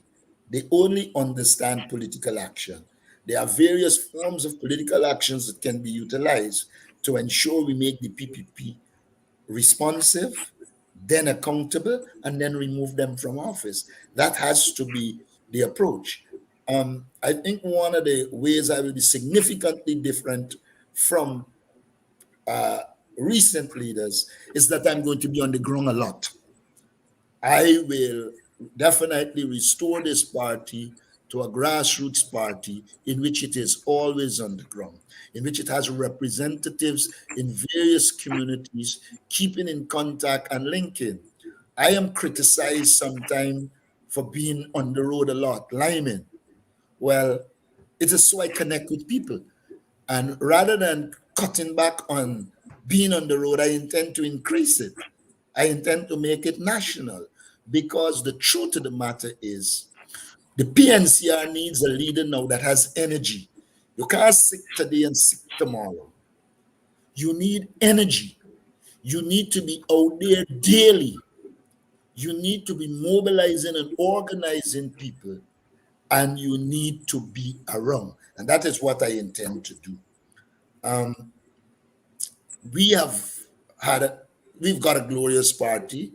They only understand political action. There are various forms of political actions that can be utilized to ensure we make the PPP responsive, then accountable, and then remove them from office. That has to be the approach. I think one of the ways I will be significantly different from recent leaders is that I'm going to be on the ground a lot. I will definitely restore this party to a grassroots party in which it is always on the ground, in which it has representatives in various communities, keeping in contact and linking. I am criticized sometimes for being on the road a lot, liming. Well, it is so I connect with people. And rather than cutting back on being on the road, I intend to increase it. I intend to make it national, because the truth of the matter is the PNCR needs a leader now that has energy. You can't sick today and sick tomorrow. You need energy. You need to be out there daily. You need to be mobilizing and organizing people, and you need to be around. And that is what I intend to do. We've got a glorious party.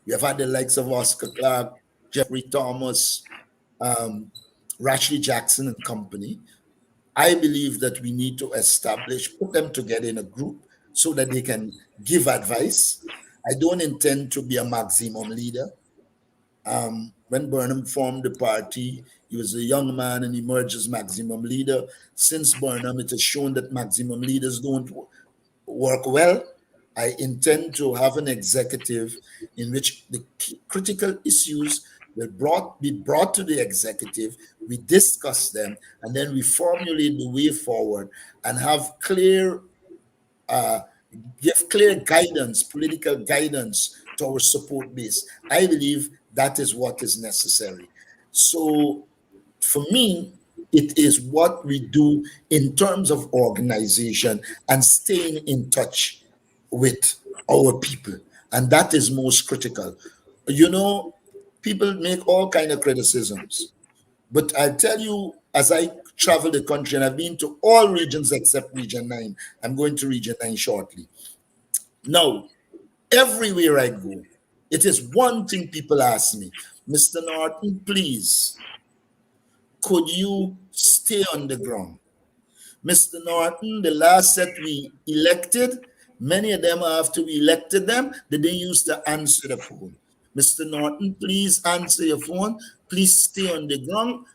We have had the likes of Oscar Clark, Jeffrey Thomas, Rashley Jackson and company. I believe that we need to put them together in a group so that they can give advice. I don't intend to be a maximum leader. When Burnham formed the party, he was a young man and emerged as maximum leader. Since Burnham, it has shown that maximum leaders don't work well. I intend to have an executive in which the critical issues will be brought to the executive, we discuss them, and then we formulate the way forward and have give clear guidance, political guidance to our support base. I believe that is what is necessary. So for me, it is what we do in terms of organization and staying in touch with our people. And that is most critical. You know, people make all kinds of criticisms. But I tell you, as I travel the country, and I've been to all regions except Region 9. I'm going to Region 9 shortly. Now, everywhere I go, it is one thing people ask me, Mr. Norton, please, could you stay on the ground? Mr. Norton, the last set we elected, many of them after we elected them, they didn't used to answer the phone. Mr. Norton, please answer your phone. Please stay on the ground.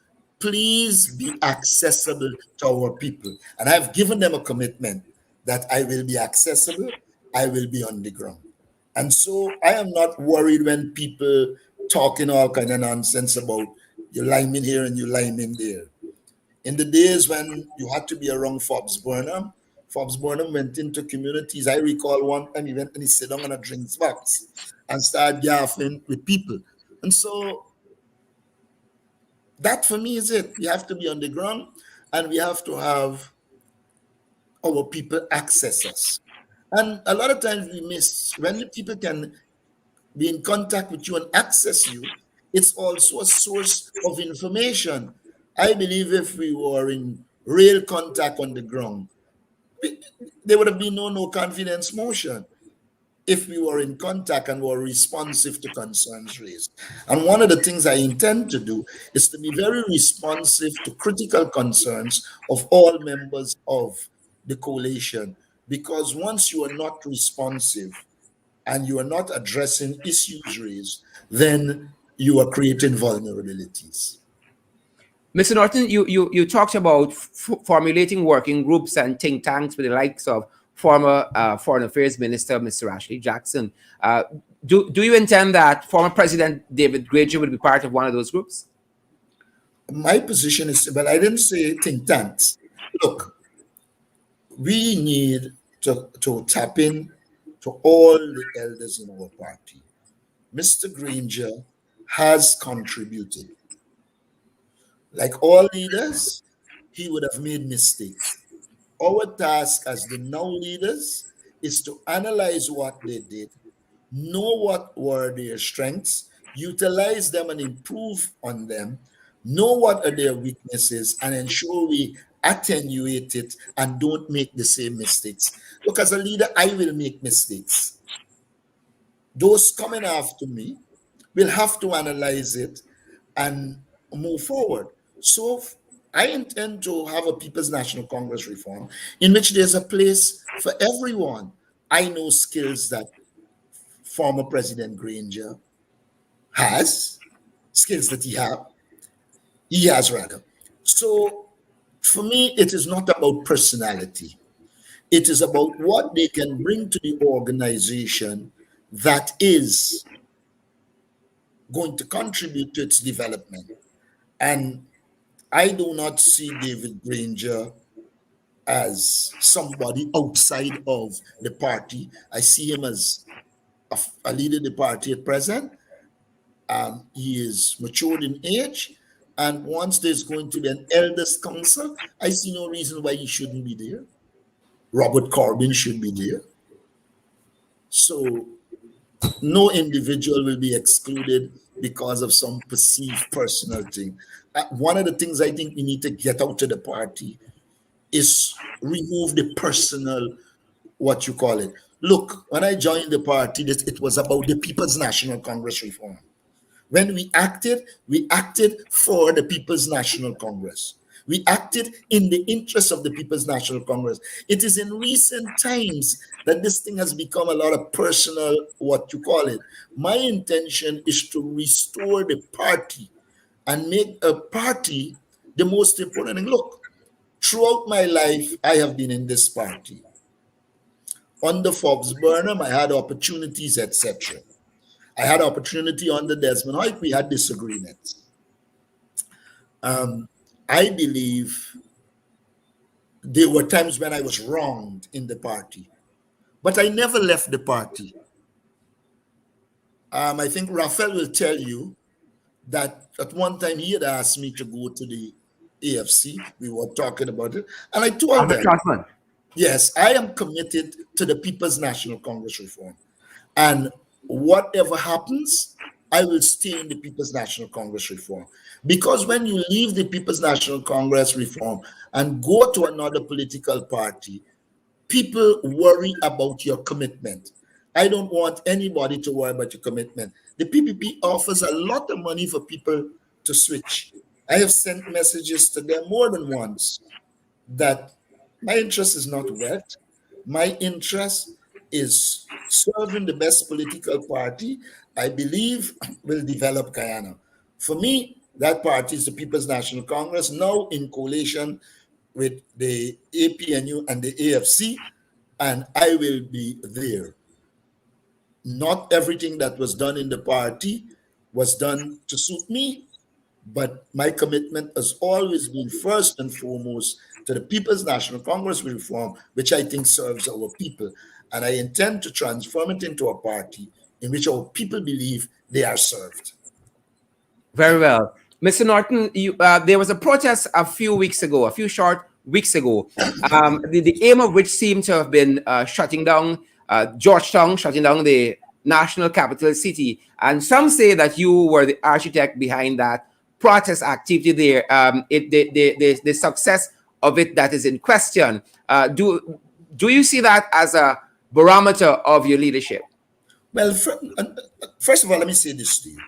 Please be accessible to our people. And I've given them a commitment that I will be accessible. I will be on the ground. And so I am not worried when people talking all kind of nonsense about you liming here and you liming there. In the days when you had to be around Forbes Burnham went into communities. I recall one time he went and he sat down on a drinks box and started gaffing with people. And so that for me is it. We have to be on the ground and we have to have our people access us. And a lot of times we miss when the people can be in contact with you and access you, it's also a source of information. I believe if we were in real contact on the ground, there would have been no confidence motion if we were in contact and were responsive to concerns raised. And one of the things I intend to do is to be very responsive to critical concerns of all members of the coalition, because once you are not responsive and you are not addressing issues raised, then you are creating vulnerabilities. Mr. Norton, you talked about formulating working groups and think tanks with the likes of former Foreign Affairs Minister, Mr. Ashley Jackson. Do you intend that former President David Granger would be part of one of those groups? My position is, well, I didn't say think tanks. Look, we need to tap in to all the elders in our party. Mr. Granger has contributed. Like all leaders, he would have made mistakes. Our task as the now leaders is to analyze what they did, know what were their strengths, utilize them and improve on them, know what are their weaknesses, and ensure we attenuate it and don't make the same mistakes. Look, as a leader, I will make mistakes. Those coming after me will have to analyze it and move forward. So I intend to have a People's National Congress reform in which there's a place for everyone. I know skills that former President Granger has, skills that he has rather. So for me, it is not about personality. It is about what they can bring to the organization that is going to contribute to its development. And I do not see David Granger as somebody outside of the party. I see him as a leader of the party at present. He is matured in age. And once there's going to be an elders council, I see no reason why he shouldn't be there. Robert Corbyn should be there. So no individual will be excluded because of some perceived personal thing. One of the things I think we need to get out of the party is remove the personal, what you call it. Look, when I joined the party, it was about the People's National Congress reform. When we acted for the People's National Congress. We acted in the interest of the People's National Congress. It is in recent times that this thing has become a lot of personal, what you call it. My intention is to restore the party and make a party the most important thing. Look, throughout my life, I have been in this party. Under Forbes Burnham, I had opportunities, etc. I had opportunity under Desmond Hoyt. We had disagreements. I believe there were times when I was wronged in the party, but I never left the party. I think Raphael will tell you that at one time he had asked me to go to the AFC. We were talking about it. And I told them, yes, I am committed to the People's National Congress reform. And whatever happens, I will stay in the People's National Congress reform. Because when you leave the People's National Congress reform and go to another political party, people worry about your commitment. I don't want anybody to worry about your commitment. The PPP offers a lot of money for people to switch. I have sent messages to them more than once that my interest is not wealth. My interest is serving the best political party I believe will develop Guyana. For me, that party is the People's National Congress, now in coalition with the APNU and the AFC, and I will be there. Not everything that was done in the party was done to suit me, But my commitment has always been first and foremost to the People's National Congress reform, which I think serves our people. And I intend to transform it into a party in which our people believe they are served. Very well. Mr. Norton, there was a protest a few short weeks ago, the aim of which seemed to have been shutting down Georgetown, shutting down the national capital city. And some say that you were the architect behind that protest activity there. The success of it that is in question. Do you see that as a barometer of your leadership? Well, first of all, let me say this to you.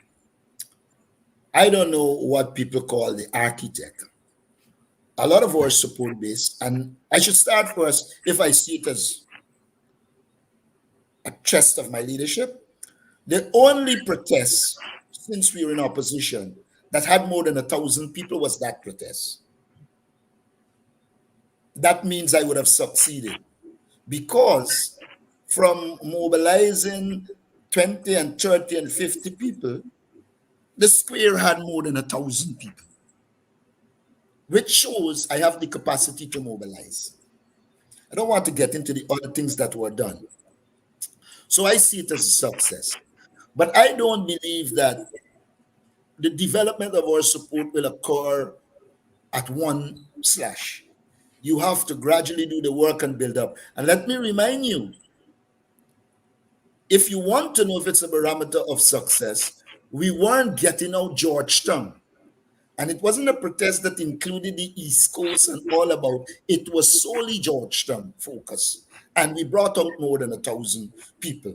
I don't know what people call the architect. A lot of our support base, and I should start first, if I see it as a test of my leadership, the only protest since we were in opposition that had more than 1,000 people was that protest. That means I would have succeeded, because from mobilizing 20 and 30 and 50 people, the square had more than 1,000 people, which shows I have the capacity to mobilize. I don't want to get into the other things that were done. So I see it as a success. But I don't believe that the development of our support will occur at one slash. You have to gradually do the work and build up. And let me remind you, if you want to know if it's a barometer of success, we weren't getting out Georgetown. And it wasn't a protest that included the East Coast and all about. It was solely Georgetown focus. And we brought out more than 1,000 people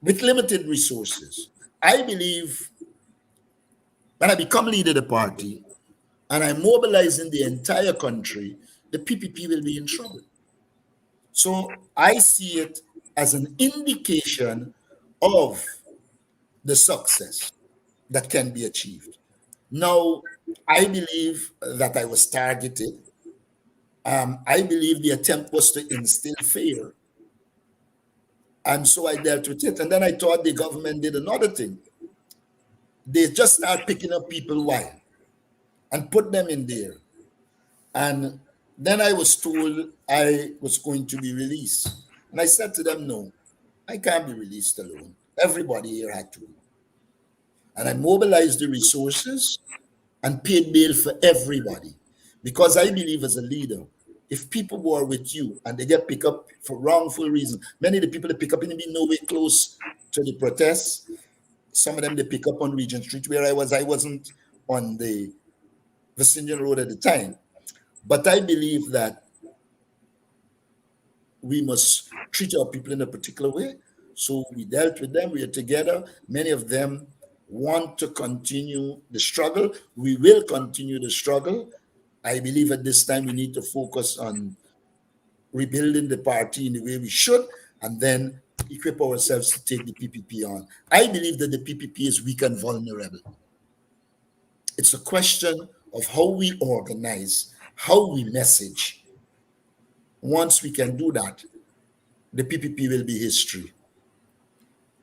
with limited resources. I believe when I become leader of the party and I'm mobilizing the entire country, the PPP will be in trouble. So I see it as an indication of the success that can be achieved. Now, I believe that I was targeted. I believe the attempt was to instill fear. And so I dealt with it. And then I thought the government did another thing. They just start picking up people wild and put them in there. And then I was told I was going to be released. And I said to them, no, I can't be released alone. Everybody here had to. And I mobilized the resources and paid bail for everybody. Because I believe as a leader, if people were with you and they get picked up for wrongful reasons, many of the people that pick up in be nowhere close to the protests. Some of them they pick up on Regent Street where I wasn't on the Vicinian Road at the time. But I believe that we must treat our people in a particular way. So we dealt with them, we are together. Many of them want to continue the struggle. We will continue the struggle. I believe at this time we need to focus on rebuilding the party in the way we should, and then equip ourselves to take the PPP on. I believe that the PPP is weak and vulnerable. It's a question of how we organize, how we message. Once we can do that, the PPP will be history.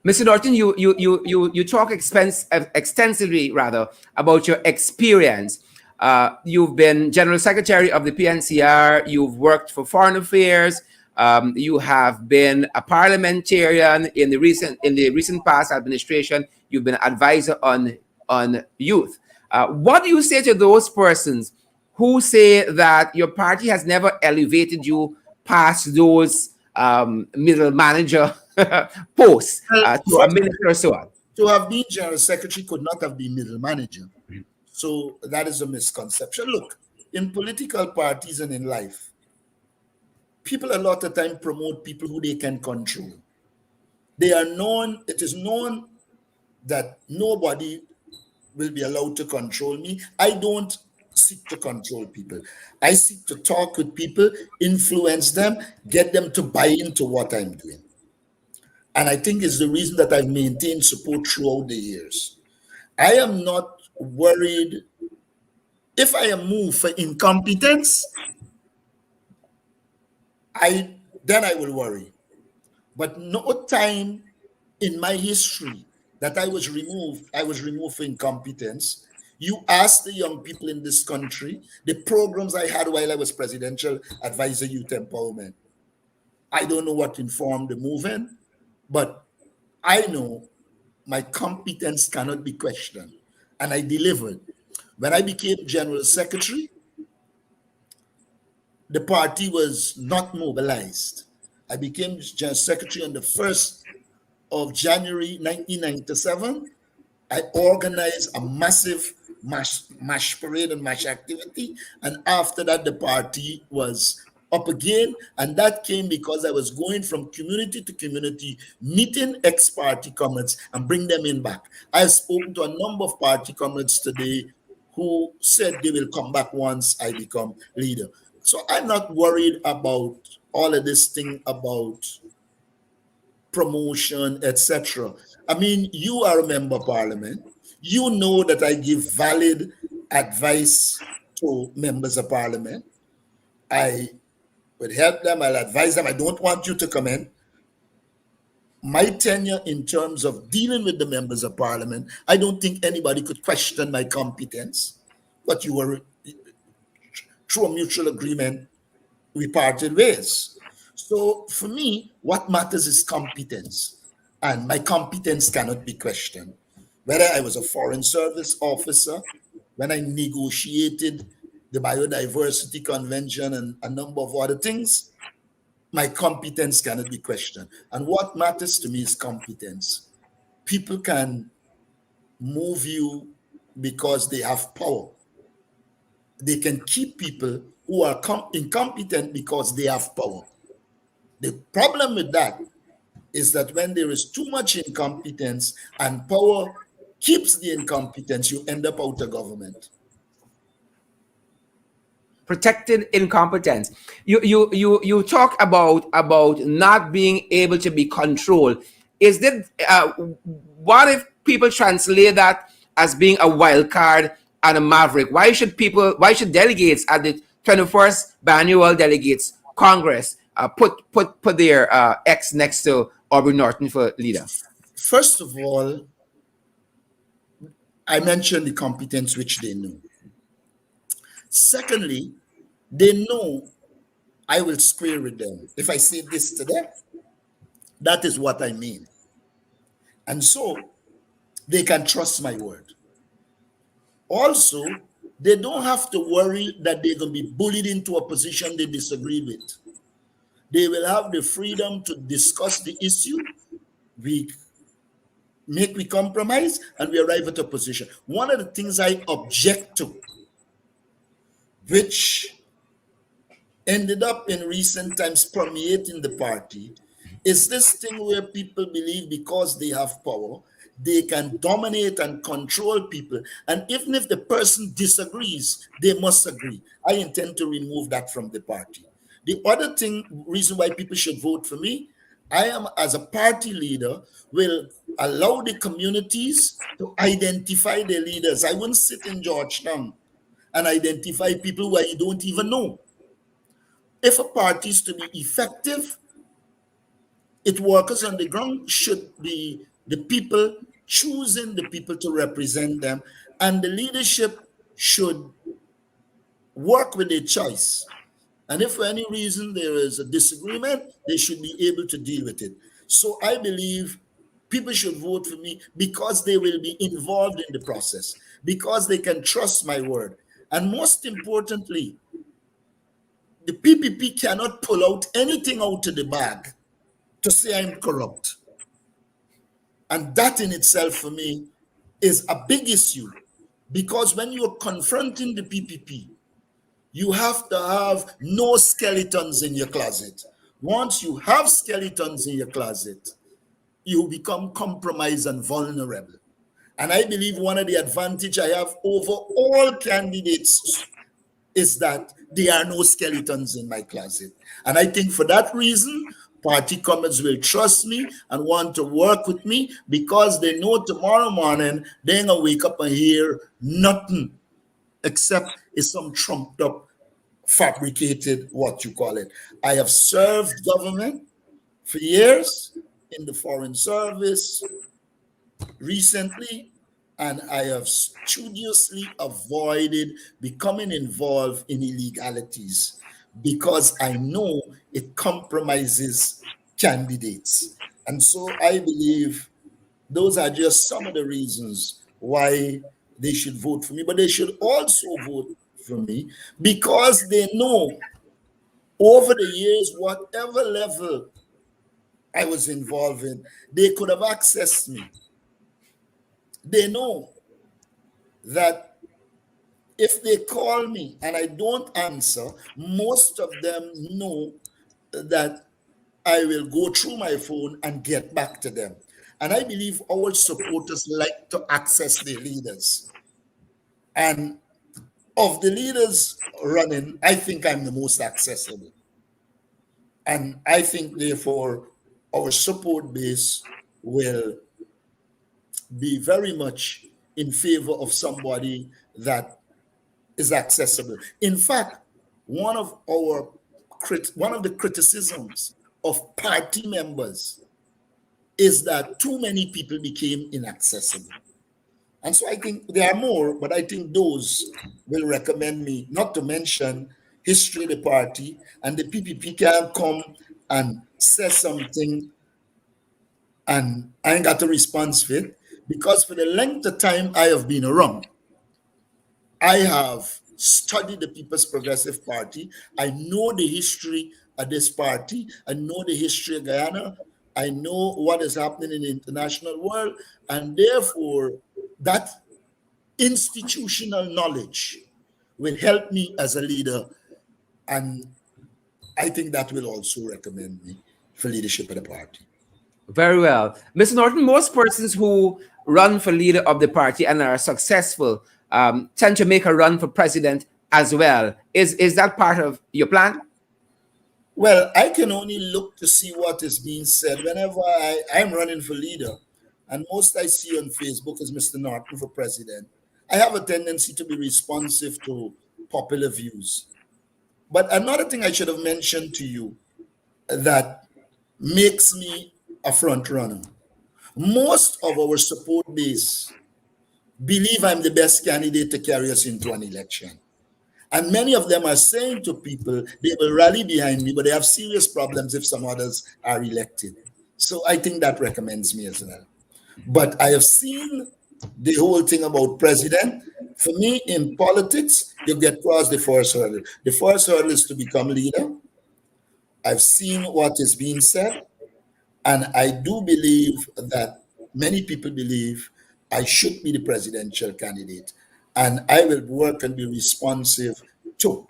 Mr. Norton, you talk extensively about your experience. You've been General Secretary of the PNCR. You've worked for Foreign Affairs. You have been a parliamentarian in the recent past administration. You've been an advisor on youth. What do you say to those persons who say that your party has never elevated you past those middle manager posts to a minister or so on? To have been General Secretary could not have been middle manager. So that is a misconception. Look, in political parties and in life, people a lot of time promote people who they can control. They are known, it is known that nobody will be allowed to control me. I don't seek to control people. I seek to talk with people, influence them, get them to buy into what I'm doing. And I think it's the reason that I've maintained support throughout the years. I am not worried. If I am moved for incompetence, then I will worry. But no time in my history that I was removed for incompetence. You ask the young people in this country, the programs I had while I was presidential advisor, youth empowerment. I don't know what informed the movement, but I know my competence cannot be questioned. And I delivered. When I became general secretary, the party was not mobilized. I became general secretary on the 1st of January 1997. I organized a massive mash parade and mash activity. And after that, the party was up again. And that came because I was going from community to community, meeting ex-party comrades and bring them in back. I've spoken to a number of party comrades today who said they will come back once I become leader. So I'm not worried about all of this thing about promotion, etc. I mean, you are a member of parliament. You know that I give valid advice to members of parliament. I would help them, I'll advise them. I don't want you to come in. My tenure in terms of dealing with the members of parliament, I don't think anybody could question my competence. But you were, through a mutual agreement, we parted ways. So for me, what matters is competence. And my competence cannot be questioned. Whether I was a foreign service officer, when I negotiated the Biodiversity Convention and a number of other things, my competence cannot be questioned. And what matters to me is competence. People can move you because they have power. They can keep people who are incompetent because they have power. The problem with that is that when there is too much incompetence and power keeps the incompetence, you end up out of government. Protected incompetence. You talk about not being able to be controlled. Is that what if people translate that as being a wild card and a maverick? Why should delegates at the 21st biannual delegates Congress put their X next to Aubrey Norton for leader? First of all, I mentioned the competence which they know. Secondly, they know I will square with them. If I say this to them, that is what I mean. And so they can trust my word. Also, they don't have to worry that they're going to be bullied into a position they disagree with. They will have the freedom to discuss the issue. We compromise and we arrive at a position. One of the things I object to, which ended up in recent times permeating the party, is this thing where people believe because they have power, they can dominate and control people. And even if the person disagrees, they must agree. I intend to remove that from the party. The other reason why people should vote for me, I am, as a party leader, will allow the communities to identify their leaders. I wouldn't sit in Georgetown and identify people who I don't even know. If a party is to be effective, its workers on the ground should be the people choosing the people to represent them, and the leadership should work with their choice. And if for any reason there is a disagreement, they should be able to deal with it. So I believe people should vote for me because they will be involved in the process, because they can trust my word. And most importantly, the PPP cannot pull out anything out of the bag to say I'm corrupt. And that in itself for me is a big issue, because when you're confronting the PPP, you have to have no skeletons in your closet. Once you have skeletons in your closet, you become compromised and vulnerable. And I believe one of the advantages I have over all candidates is that there are no skeletons in my closet. And I think for that reason, party comrades will trust me and want to work with me, because they know tomorrow morning they're going to wake up and hear nothing except it's some trumped up, fabricated, what you call it. I have served government for years in the foreign service. Recently, and I have studiously avoided becoming involved in illegalities because I know it compromises candidates. And so I believe those are just some of the reasons why they should vote for me, but they should also vote for me because they know over the years, whatever level I was involved in, they could have accessed me. They know that if they call me and I don't answer, most of them know that I will go through my phone and get back to them. And I believe our supporters like to access their leaders. And of the leaders running, I think I'm the most accessible. And I think, therefore, our support base will be very much in favor of somebody that is accessible. In fact, one of the criticisms of party members is that too many people became inaccessible. And so I think there are more, but I think those will recommend me, not to mention history of the party, and the PPP can come and say something and I ain't got a response for it, because for the length of time I have been around, I have studied the People's Progressive Party. I know the history of this party. I know the history of Guyana. I know what is happening in the international world. And therefore, that institutional knowledge will help me as a leader. And I think that will also recommend me for leadership of the party. Very well. Mr. Norton, most persons who run for leader of the party and are successful tend to make a run for president as well. Is that part of your plan? Well, I can only look to see what is being said whenever I'm running for leader. And most I see on Facebook is Mr. Norton for president. I have a tendency to be responsive to popular views. But another thing I should have mentioned to you that makes me a front runner. Most of our support base believe I'm the best candidate to carry us into an election. And many of them are saying to people, they will rally behind me, but they have serious problems if some others are elected. So I think that recommends me as well. But I have seen the whole thing about president. For me, in politics, you get past the first hurdle. The first hurdle is to become leader. I've seen what is being said. And I do believe that many people believe I should be the presidential candidate. And I will work and be responsive to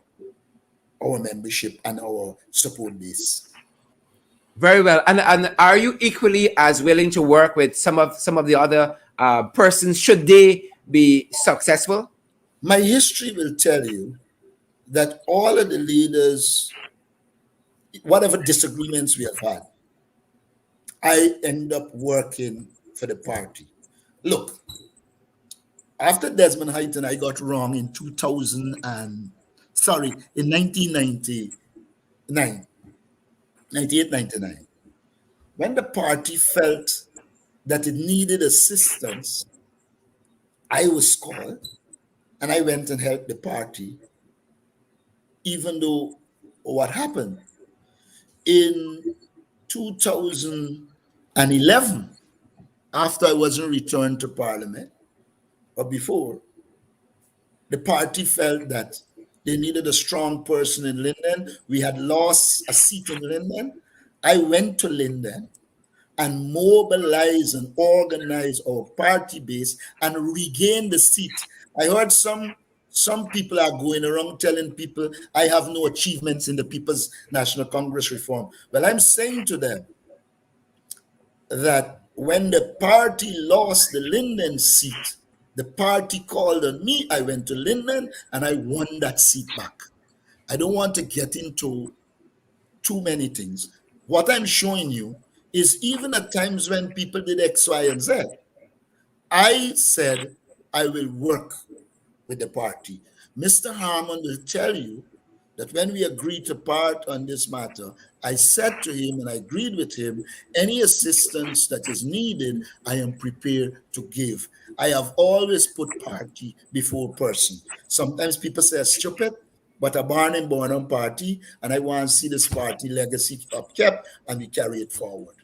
our membership and our support base. Very well. And are you equally as willing to work with some of the other persons should they be successful? My history will tell you that all of the leaders, whatever disagreements we have had, I end up working for the party. Look, after Desmond Hayton, I got wrong in 1999, 98, 99. When the party felt that it needed assistance, I was called and I went and helped the party, even though what happened in 2011, after I wasn't returned to Parliament, or before, the party felt that they needed a strong person in Linden. We had lost a seat in Linden. I went to Linden and mobilized and organized our party base and regained the seat. I heard some people are going around telling people I have no achievements in the People's National Congress reform. Well, I'm saying to them that when the party lost the Linden seat, the party called on me. I went to Linden and I won that seat back. I don't want to get into too many things. What I'm showing you is even at times when people did X, Y, and Z, I said I will work with the party. Mr. Harmon will tell you that when we agreed to part on this matter, I said to him and I agreed with him, any assistance that is needed, I am prepared to give. I have always put party before person. Sometimes people say stupid, but a born and born on party, and I want to see this party legacy upkept and we carry it forward.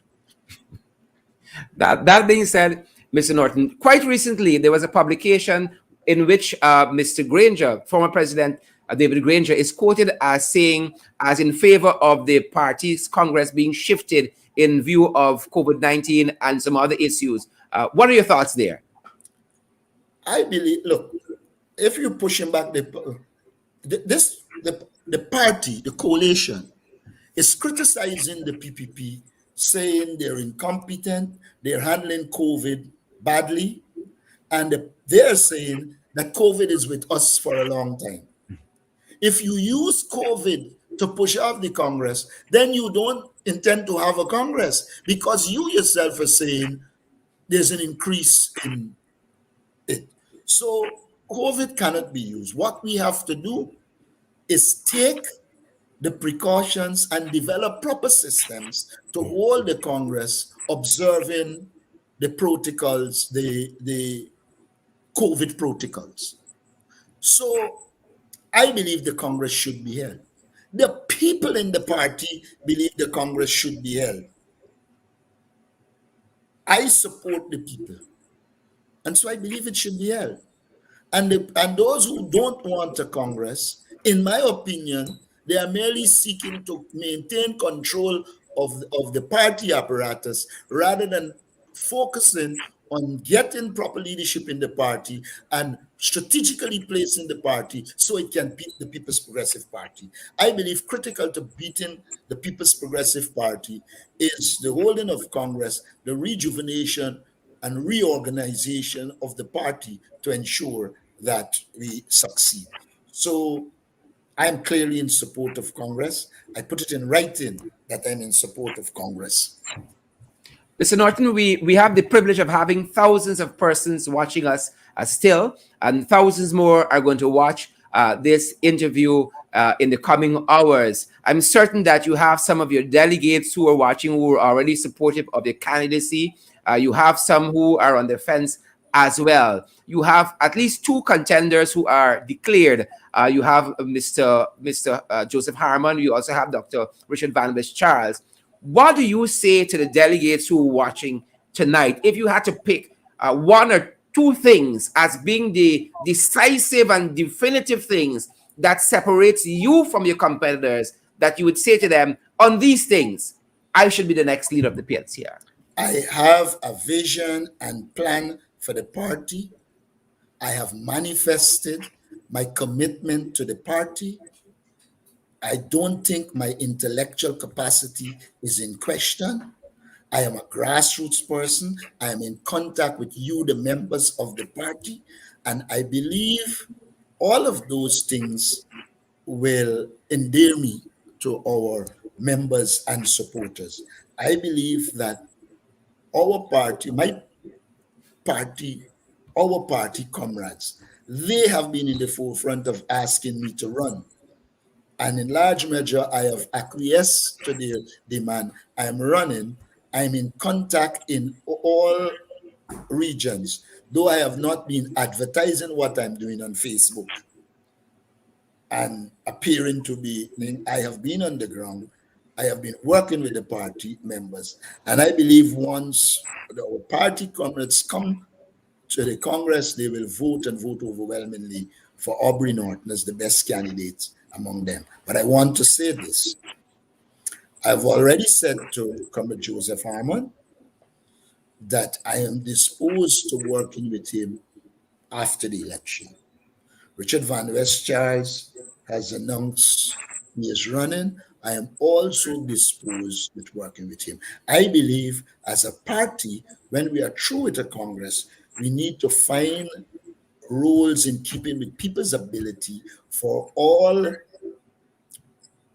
That being said, Mr. Norton, quite recently there was a publication in which Mr. Granger, former President David Granger, is quoted as saying, as in favor of the party's Congress being shifted in view of COVID-19 and some other issues. What are your thoughts there? I believe, look, if you're pushing back the party, the coalition, is criticizing the PPP, saying they're incompetent, they're handling COVID badly, and they're saying that COVID is with us for a long time. If you use COVID to push off the Congress, then you don't intend to have a Congress, because you yourself are saying there's an increase in it. So COVID cannot be used. What we have to do is take the precautions and develop proper systems to hold the Congress observing the protocols, the COVID protocols. So I believe the Congress should be held. The people in the party believe the Congress should be held. I support the people, and so I believe it should be held. And those who don't want a Congress, in my opinion, they are merely seeking to maintain control of the party apparatus rather than focusing on getting proper leadership in the party and strategically placing the party so it can beat the People's Progressive Party. I believe critical to beating the People's Progressive Party is the holding of Congress, the rejuvenation and reorganization of the party to ensure that we succeed. So I am clearly in support of Congress. I put it in writing that I'm in support of Congress. Mr. Norton, we have the privilege of having thousands of persons watching us still, and thousands more are going to watch this interview in the coming hours. I'm certain that you have some of your delegates who are watching who are already supportive of your candidacy. You have some who are on the fence as well. You have at least two contenders who are declared. You have Mr. Joseph Harmon. You also have Dr. Richard Van Wish Charles. What do you say to the delegates who are watching tonight if you had to pick one or two things as being the decisive and definitive things that separates you from your competitors, that you would say to them, on these things, I should be the next leader of the PNCR? I have a vision and plan for the party. I have manifested my commitment to the party. I don't think my intellectual capacity is in question. I am a grassroots person. I am in contact with you, the members of the party, and I believe all of those things will endear me to our members and supporters. I believe that our party, my party, our party comrades, they have been in the forefront of asking me to run. And in large measure, I have acquiesced to their demand. I am running. I am in contact in all regions, though I have not been advertising what I'm doing on Facebook and appearing to be, I have been on the ground. I have been working with the party members. And I believe once our party comrades come to the Congress, they will vote and vote overwhelmingly for Aubrey Norton as the best candidate among them. But I want to say this. I've already said to Comrade Joseph Harmon that I am disposed to working with him after the election. Richard Van Wish Charles has announced he is running. I am also disposed with working with him. I believe as a party, when we are through with the Congress, we need to find roles in keeping with people's ability for all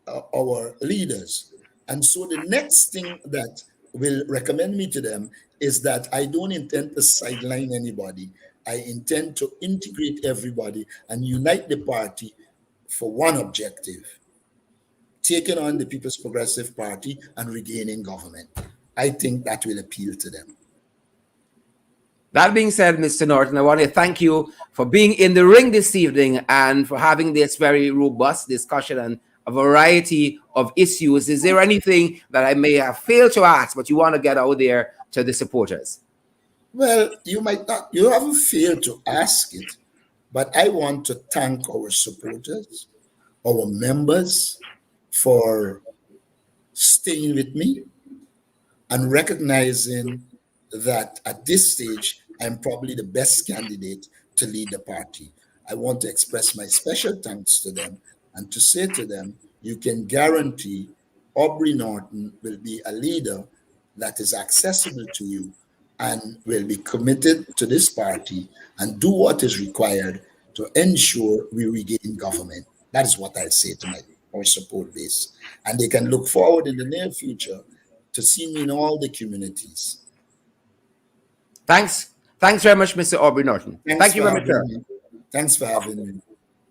our leaders. And so the next thing that will recommend me to them is that I don't intend to sideline anybody. I intend to integrate everybody and unite the party for one objective, taking on the People's Progressive Party and regaining government. I think that will appeal to them. That being said, Mr. Norton, I want to thank you for being in the ring this evening and for having this very robust discussion on a variety of issues. Is there anything that I may have failed to ask, but you want to get out there to the supporters? Well, you haven't failed to ask it, but I want to thank our supporters, our members, for staying with me and recognizing that at this stage, I'm probably the best candidate to lead the party. I want to express my special thanks to them and to say to them, you can guarantee Aubrey Norton will be a leader that is accessible to you and will be committed to this party and do what is required to ensure we regain government. That is what I say to our support base. And they can look forward in the near future to see me in all the communities. Thanks very much, Mr. Aubrey Norton. Thank you very much, sir. Thanks for having me.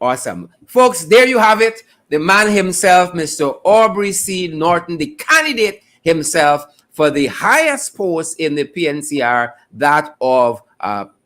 Awesome. Folks, there you have it. The man himself, Mr. Aubrey C. Norton, the candidate himself for the highest post in the PNCR, that of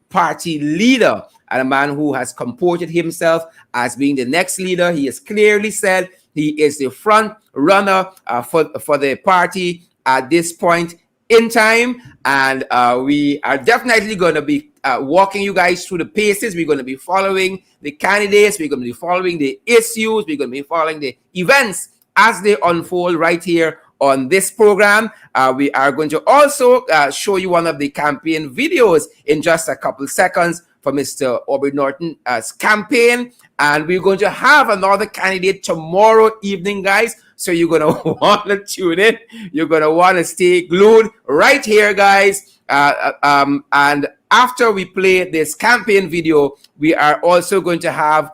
party leader, and a man who has comported himself as being the next leader. He has clearly said he is the front runner for the party at this point in time, and we are definitely going to be walking you guys through the paces. We're going to be following the candidates, we're going to be following the issues, we're going to be following the events as they unfold right here on this program. We are going to also show you one of the campaign videos in just a couple seconds for Mr. Aubrey Norton's campaign, and we're going to have another candidate tomorrow evening, guys. So you're going to want to tune in. You're going to want to stay glued right here, guys. And after we play this campaign video, we are also going to have,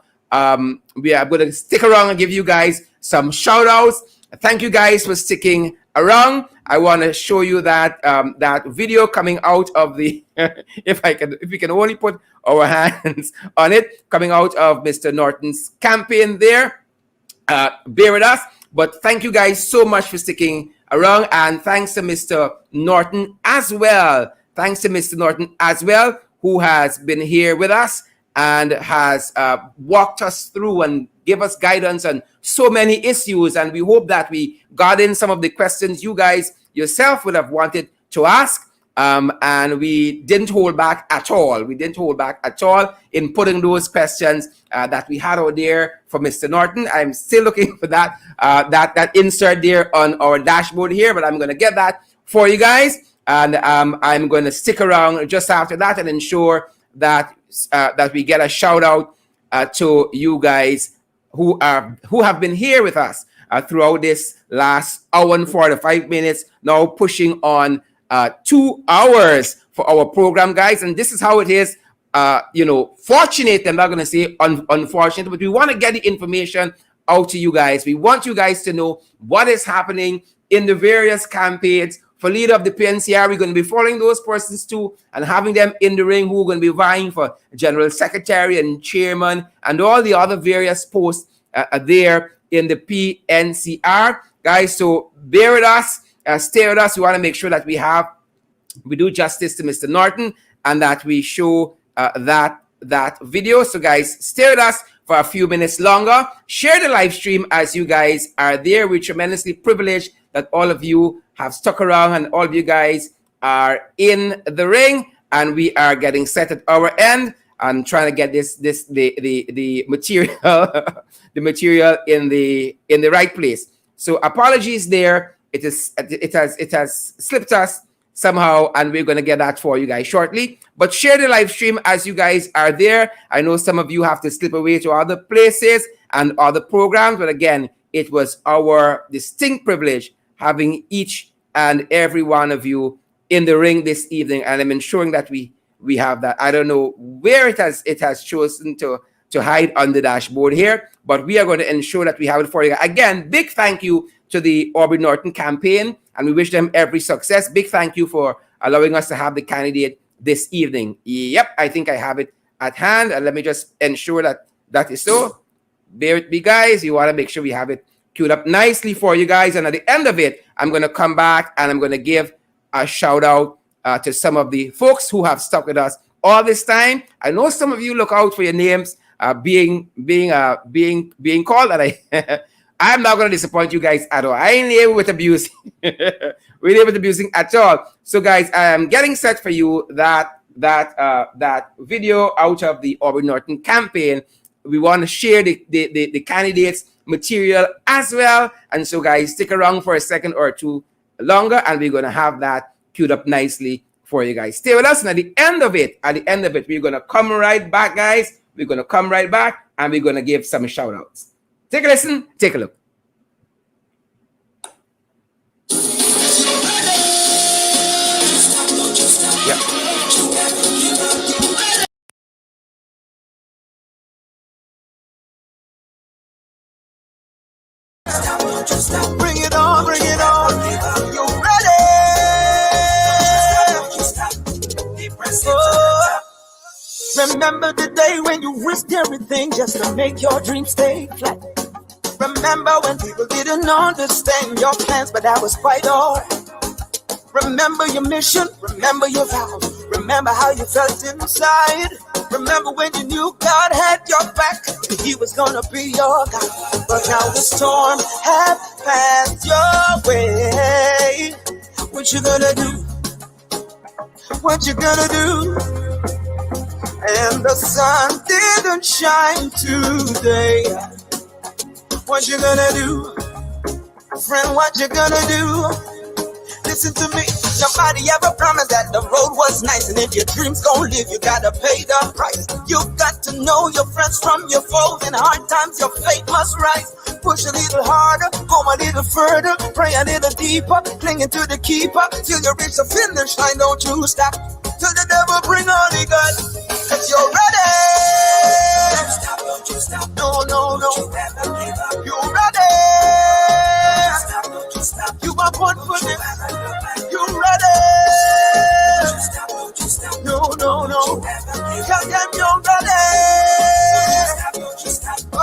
we are going to stick around and give you guys some shout outs. Thank you guys for sticking around. I want to show you that that video coming out of the, if we can only put our hands on it, coming out of Mr. Norton's campaign there. Bear with us. But thank you guys so much for sticking around, and thanks to Mr. Norton as well. Thanks to Mr. Norton as well, who has been here with us and has walked us through and give us guidance on so many issues. And we hope that we got in some of the questions you guys yourself would have wanted to ask. And we didn't hold back at all. We didn't hold back at all in putting those questions that we had out there for Mr. Norton. I'm still looking for that that insert there on our dashboard here, but I'm going to get that for you guys. And I'm going to stick around just after that and ensure that that we get a shout out to you guys who have been here with us throughout this last hour and 45 minutes, now pushing on 2 hours for our program, guys. And this is how it is. Fortunate, I'm not going to say unfortunate, but we want to get the information out to you guys. We want you guys to know what is happening in the various campaigns. For leader of the PNCR, we're going to be following those persons too and having them in the ring who are going to be vying for general secretary and chairman and all the other various posts there in the PNCR, guys. So bear with us. Stay with us. We want to make sure that we do justice to Mr. Norton and that we show that video. So guys, stay with us for a few minutes longer. Share the live stream as you guys are there. We're tremendously privileged that all of you have stuck around and all of you guys are in the ring, and we are getting set at our end and trying to get the material the material in the right place. So apologies there. It has slipped us somehow, and we're going to get that for you guys shortly. But share the live stream as you guys are there. I know some of you have to slip away to other places and other programs, but again, it was our distinct privilege having each and every one of you in the ring this evening, and I'm ensuring that we have that. I don't know where it has chosen to hide on the dashboard here, but we are going to ensure that we have it for you. Again, big thank you to the Aubrey Norton campaign, and we wish them every success. Big thank you for allowing us to have the candidate this evening. Yep, I think I have it at hand, and let me just ensure that is so. Bear with me, guys. You want to make sure we have it queued up nicely for you guys. And at the end of it, I'm going to come back and I'm going to give a shout out to some of the folks who have stuck with us all this time. I know some of you look out for your names being called, and I'm not going to disappoint you guys at all. I ain't able with abusing, really with abusing at all. So guys, I am getting set for you that video out of the Aubrey Norton campaign. We want to share the candidates' material as well. And so guys, stick around for a second or two longer, and we're going to have that queued up nicely for you guys. Stay with us, and at the end of it, we're going to come right back, guys. We're going to come right back, and we're going to give some shout outs. Take a listen, take a look. Yeah. Bring it on, bring it on. You ready? Oh. Remember the day when you risked everything just to make your dreams stay flat. Remember when people didn't understand your plans, but that was quite all right. Remember your mission, remember your vows, remember how you felt inside. Remember when you knew God had your back, He was gonna be your guide. But now the storm has passed your way. What you gonna do? What you gonna do? And the sun didn't shine today. What you gonna do? Friend, what you gonna do? Listen to me, nobody ever promised that the road was nice. And if your dreams gon' live, you gotta pay the price. You got to know your friends from your foes. In hard times, your faith must rise. Push a little harder, go a little further, pray a little deeper, clinging to the keeper, till you reach the finish line. Don't you stop, till the devil bring on the gun, cause you're ready. Don't stop, don't you stop. No, no, no. You're ready. Don't you stop. You are born for this. You ready? No, no, no. Tell them you're ready. Oh,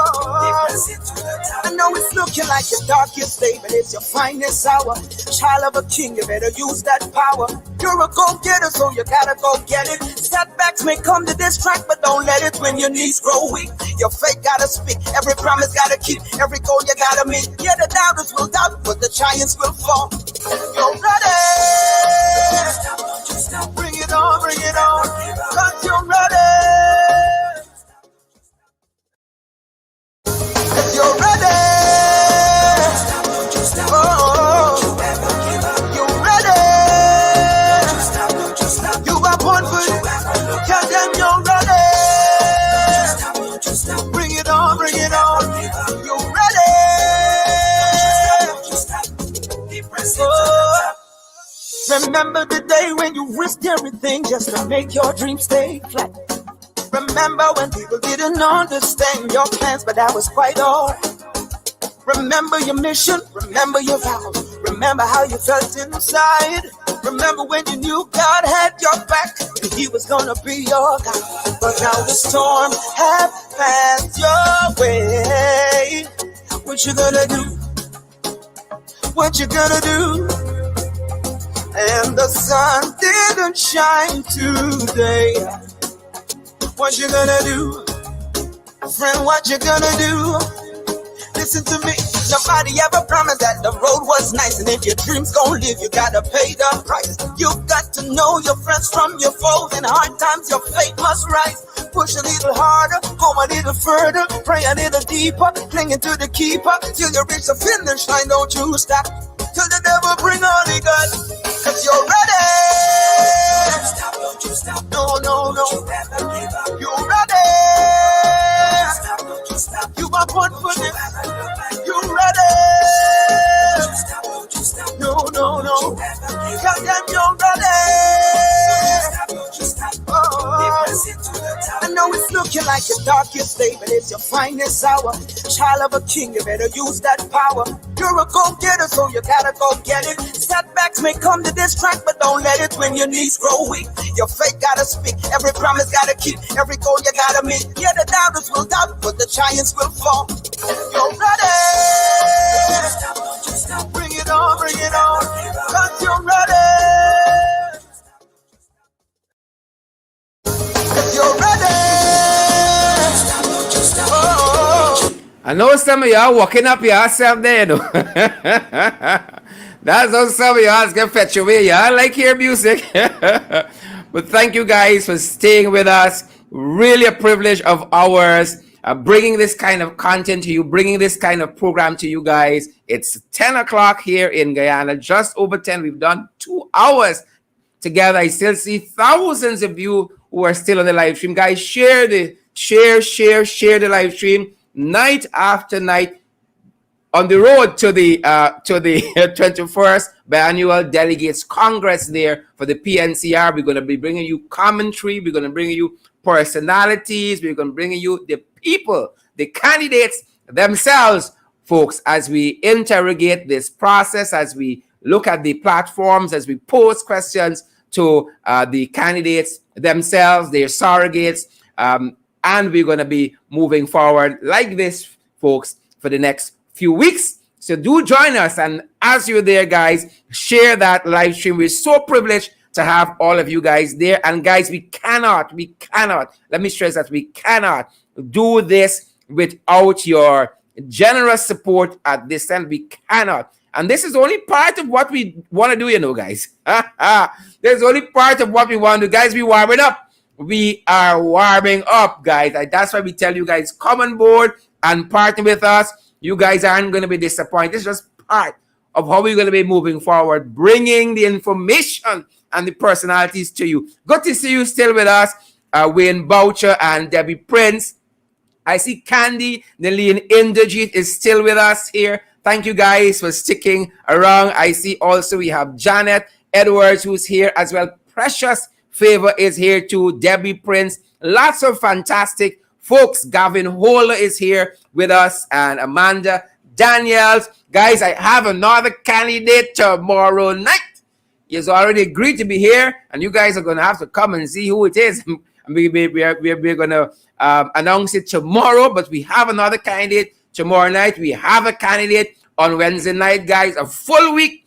I know it's looking like your darkest day, but it's your finest hour. Child of a king, you better use that power. You're a go-getter, so you gotta go get it. Setbacks may come to distract, but don't let it when your knees grow weak. Your faith gotta speak, every promise gotta keep, every goal you gotta meet. Yeah, the doubters will doubt, but the giants will fall. You're ready. Bring it on, cause you're ready. Cause you're ready. Oh, you're ready. You are born for it. Tell them you're ready. Bring it on, you're ready. Oh. Remember the day when you risked everything just to make your dreams stay flat. Remember when people didn't understand your plans, but that was quite all right. Remember your mission, remember your vows, remember how you felt inside. Remember when you knew God had your back, and He was gonna be your guide. But now the storm has passed your way. What you gonna do? What you gonna do? And the sun didn't shine today. What you gonna do? Friend, what you gonna do? Listen to me, nobody ever promised that the road was nice. And if your dreams gon' live, you gotta pay the price. You got to know your friends from your foes. In hard times, your faith must rise. Push a little harder, go a little further, pray a little deeper, clinging to the keeper, till you reach the finish line. Don't you stop, till the devil bring on the gun, cause you're ready. Don't stop, don't you stop. No, no, no. You're ready. Don't stop, don't you stop. You are born for this. You ready. Don't stop, don't you stop. No, no, no. Tell them you're ready. Don't stop, don't you stop. Oh, I know it's looking like your darkest day, but it's your finest hour. Child of a king, you better use that power. You're a go-getter, so you gotta go get it. Setbacks may come to distract, but don't let it when your knees grow weak. Your faith gotta speak, every promise gotta keep, every goal you gotta meet. Yeah, the doubters will doubt, but the giants will fall. You're ready. Bring it on, cause you're ready. You're ready. I know some of y'all walking up yourself there, you know. That's how some of y'all get fetch away. Y'all like hear music. But thank you guys for staying with us. Really a privilege of ours. Bringing this kind of content to you, bringing this kind of program to you guys. It's 10 o'clock here in Guyana, just over 10. We've done 2 hours together. I still see thousands of you who are still on the live stream. Guys, share the live stream night after night. On the road to the 21st Biannual Delegates Congress there for the PNCR. We're going to be bringing you commentary. We're going to bring you personalities. We're going to bring you the people, the candidates themselves, folks, as we interrogate this process, as we look at the platforms, as we pose questions to the candidates themselves, their surrogates, and we're going to be moving forward like this, folks, for the next few weeks. So do join us, and as you're there, guys, share that live stream. We're so privileged to have all of you guys there. And guys, we cannot, let me stress that we cannot do this without your generous support at this time. We cannot. And this is only part of what we want to do, you know, guys. This is only part of what we want to do. Guys, we're warming up. We are warming up, guys. That's why we tell you guys, come on board and partner with us. You guys aren't going to be disappointed. It's just part of how we're going to be moving forward, bringing the information and the personalities to you. Good to see you still with us, Wayne Boucher and Debbie Prince. I see Candy Nelene Inderjeet is still with us here. Thank you guys for sticking around. I see also we have Janet Edwards who's here as well. Precious Favor is here too. Debbie Prince. Lots of fantastic folks. Gavin Holder is here with us, and Amanda Daniels. Guys, I have another candidate tomorrow night. He's already agreed to be here, and you guys are going to have to come and see who it is. We're going to announce it tomorrow, but we have another candidate tomorrow night. We have a candidate on Wednesday night, guys. A full week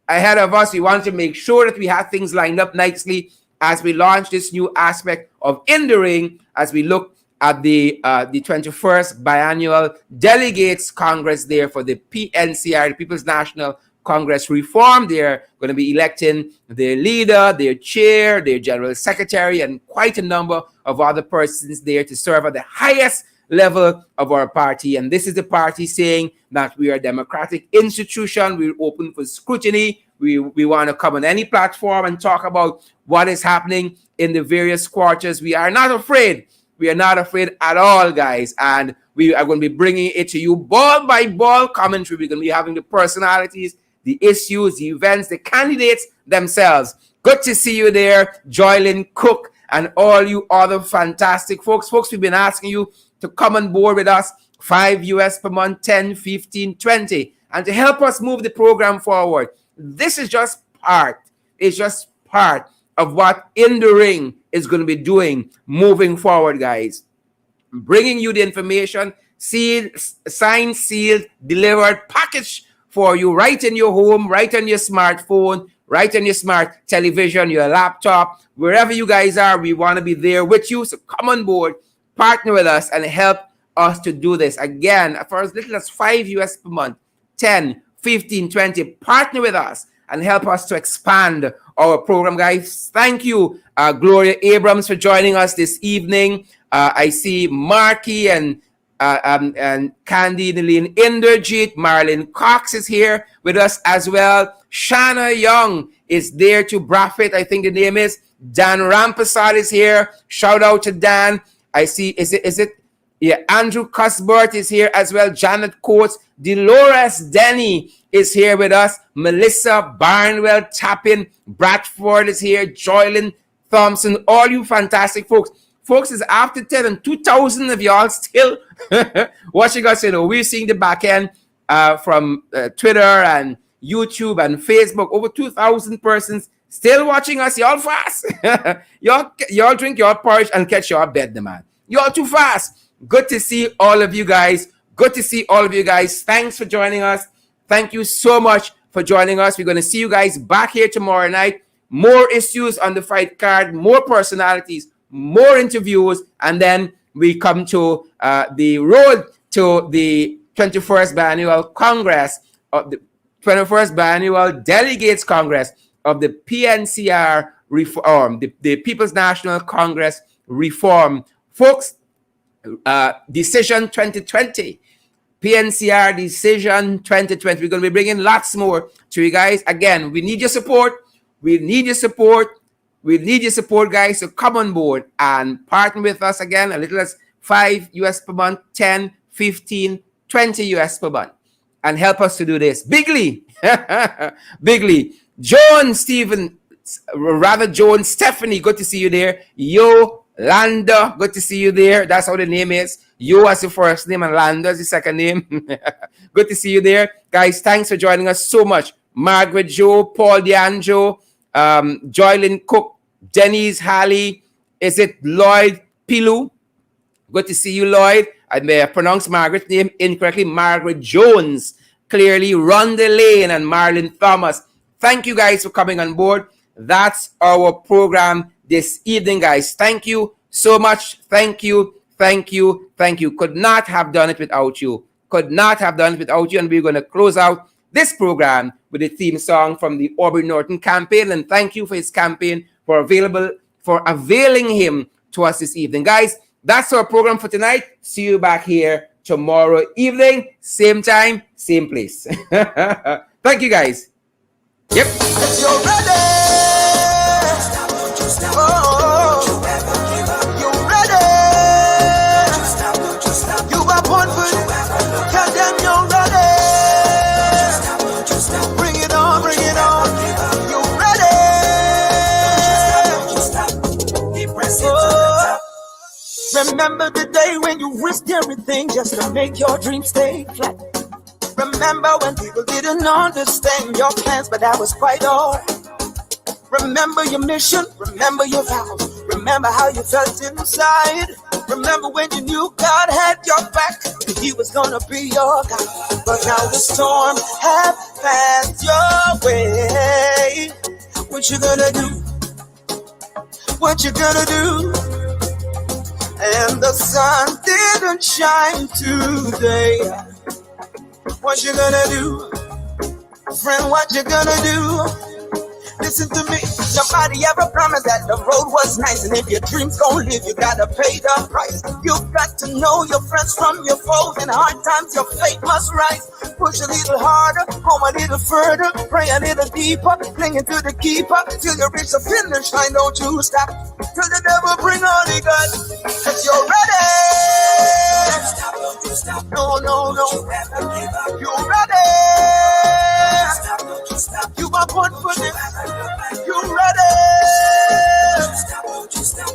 ahead of us. We want to make sure that we have things lined up nicely as we launch this new aspect of In the Ring, as we look at the 21st Biannual Delegates Congress there for the PNCR, the People's National Congress Reform. They're going to be electing their leader, their chair, their general secretary, and quite a number of other persons there to serve at the highest level of our party. And this is the party saying that we are a democratic institution. We're open for scrutiny. We want to come on any platform and talk about what is happening in the various quarters. We are not afraid. We are not afraid at all, guys. And we are going to be bringing it to you ball by ball commentary. We're going to be having the personalities, the issues, the events, the candidates themselves. Good to see you there, Joylyn Cook, and all you other fantastic folks. Folks, we've been asking you to come on board with us, $5 per month, 10, 15, 20, and to help us move the program forward. This is just part. It's just part of what In the Ring is going to be doing moving forward, guys. Bringing you the information, sealed, signed, sealed, delivered, packaged for you right in your home, right on your smartphone, right on your smart television, your laptop, wherever you guys are. We want to be there with you. So come on board, partner with us, and help us to do this. Again, for as little as $5 per month, 10, 15, 20, partner with us and help us to expand our program, guys. Thank you, Gloria Abrams, for joining us this evening. I see Marky and Candy Nelene Inderjeet. Marilyn Cox is here with us as well. Shanna Young is there to Braffit, I think the name is. Dan Rampasad is here. Shout out to Dan. I see, is it? Yeah, Andrew Cuthbert is here as well. Janet Coates. Dolores Denny is here with us. Melissa Barnwell Tappin. Bradford is here. Joylyn Thompson. All you fantastic folks. Folks, it's after 10 and 2,000 of y'all still watching us. You know, we're seeing the back end from Twitter and YouTube and Facebook. Over 2,000 persons still watching us. Y'all fast. y'all drink your porridge and catch your bed, man. Y'all too fast. Good to see all of you guys. Good to see all of you guys. Thanks for joining us. Thank you so much for joining us. We're going to see you guys back here tomorrow night. More issues on the fight card, more personalities, more interviews, and then we come to the road to the 21st Biannual Congress of the 21st Biannual Delegates Congress of the PNCR Reform, the People's National Congress Reform. Folks, Decision 2020. PNCR Decision 2020. We're going to be bringing lots more to you guys. Again, we need your support. We need your support. We need your support, guys. So come on board and partner with us again. As little as $5 US per month, 10, 15, 20 US per month. And help us to do this. Bigly. Bigly. Jones Stephanie, good to see you there. Landa, good to see you there. That's how the name is. Yo as the first name and Landa as the second name. Good to see you there. Guys, thanks for joining us so much. Margaret Joe, Paul DeAnjo, Joylyn Cook, Denise Halley. Is it Lloyd Pilu? Good to see you, Lloyd. I may have pronounced Margaret's name incorrectly. Margaret Jones. Clearly, Rhonda Lane and Marlon Thomas. Thank you guys for coming on board. That's our program this evening, guys. Thank you so much. Thank you. Thank you. Thank you. Could not have done it without you. Could not have done it without you. And we're going to close out this program with a theme song from the Aubrey Norton campaign. And thank you for his campaign for availing him to us this evening. Guys, that's our program for tonight. See you back here tomorrow evening. Same time, same place. Thank you, guys. Yep. If you're ready, you're ready. You are born for it. Tell them you're ready. Bring it on, bring it on. You're ready. Remember the day when you risked everything just to make your dreams stay flat. Remember when people didn't understand your plans, but that was quite all. Remember your mission, remember your vows, remember how you felt inside. Remember when you knew God had your back, He was gonna be your God. But now the storm has passed your way. What you gonna do? What you gonna do? And the sun didn't shine today. What you gonna do? Friend, what you gonna do? Listen to me. Nobody ever promised that the road was nice. And if your dreams gon' live, you gotta pay the price. You've got to know your friends from your foes. In hard times, your faith must rise. Push a little harder, home a little further. Pray a little deeper, clinging to the keeper. Till you reach the finish line, don't you stop. Till the devil bring all he got. Cause you're ready. No, no, no. You're ready. You are born for this. You ready?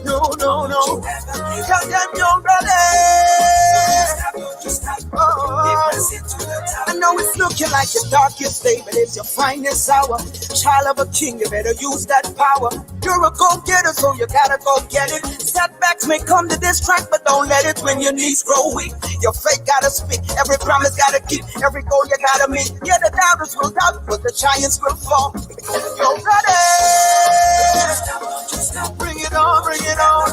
No, no, no. Tell them you're ready. Oh, I know it's looking like your darkest day, but it's your finest hour. Child of a king, you better use that power. You're a go-getter, so you gotta go get it. Setbacks may come to this track, but don't let it when your knees grow weak. Your faith gotta speak, every promise gotta keep, every goal you gotta meet. Yeah, the doubters will doubt, but the giants will fall. You're ready. Bring it on, bring it on.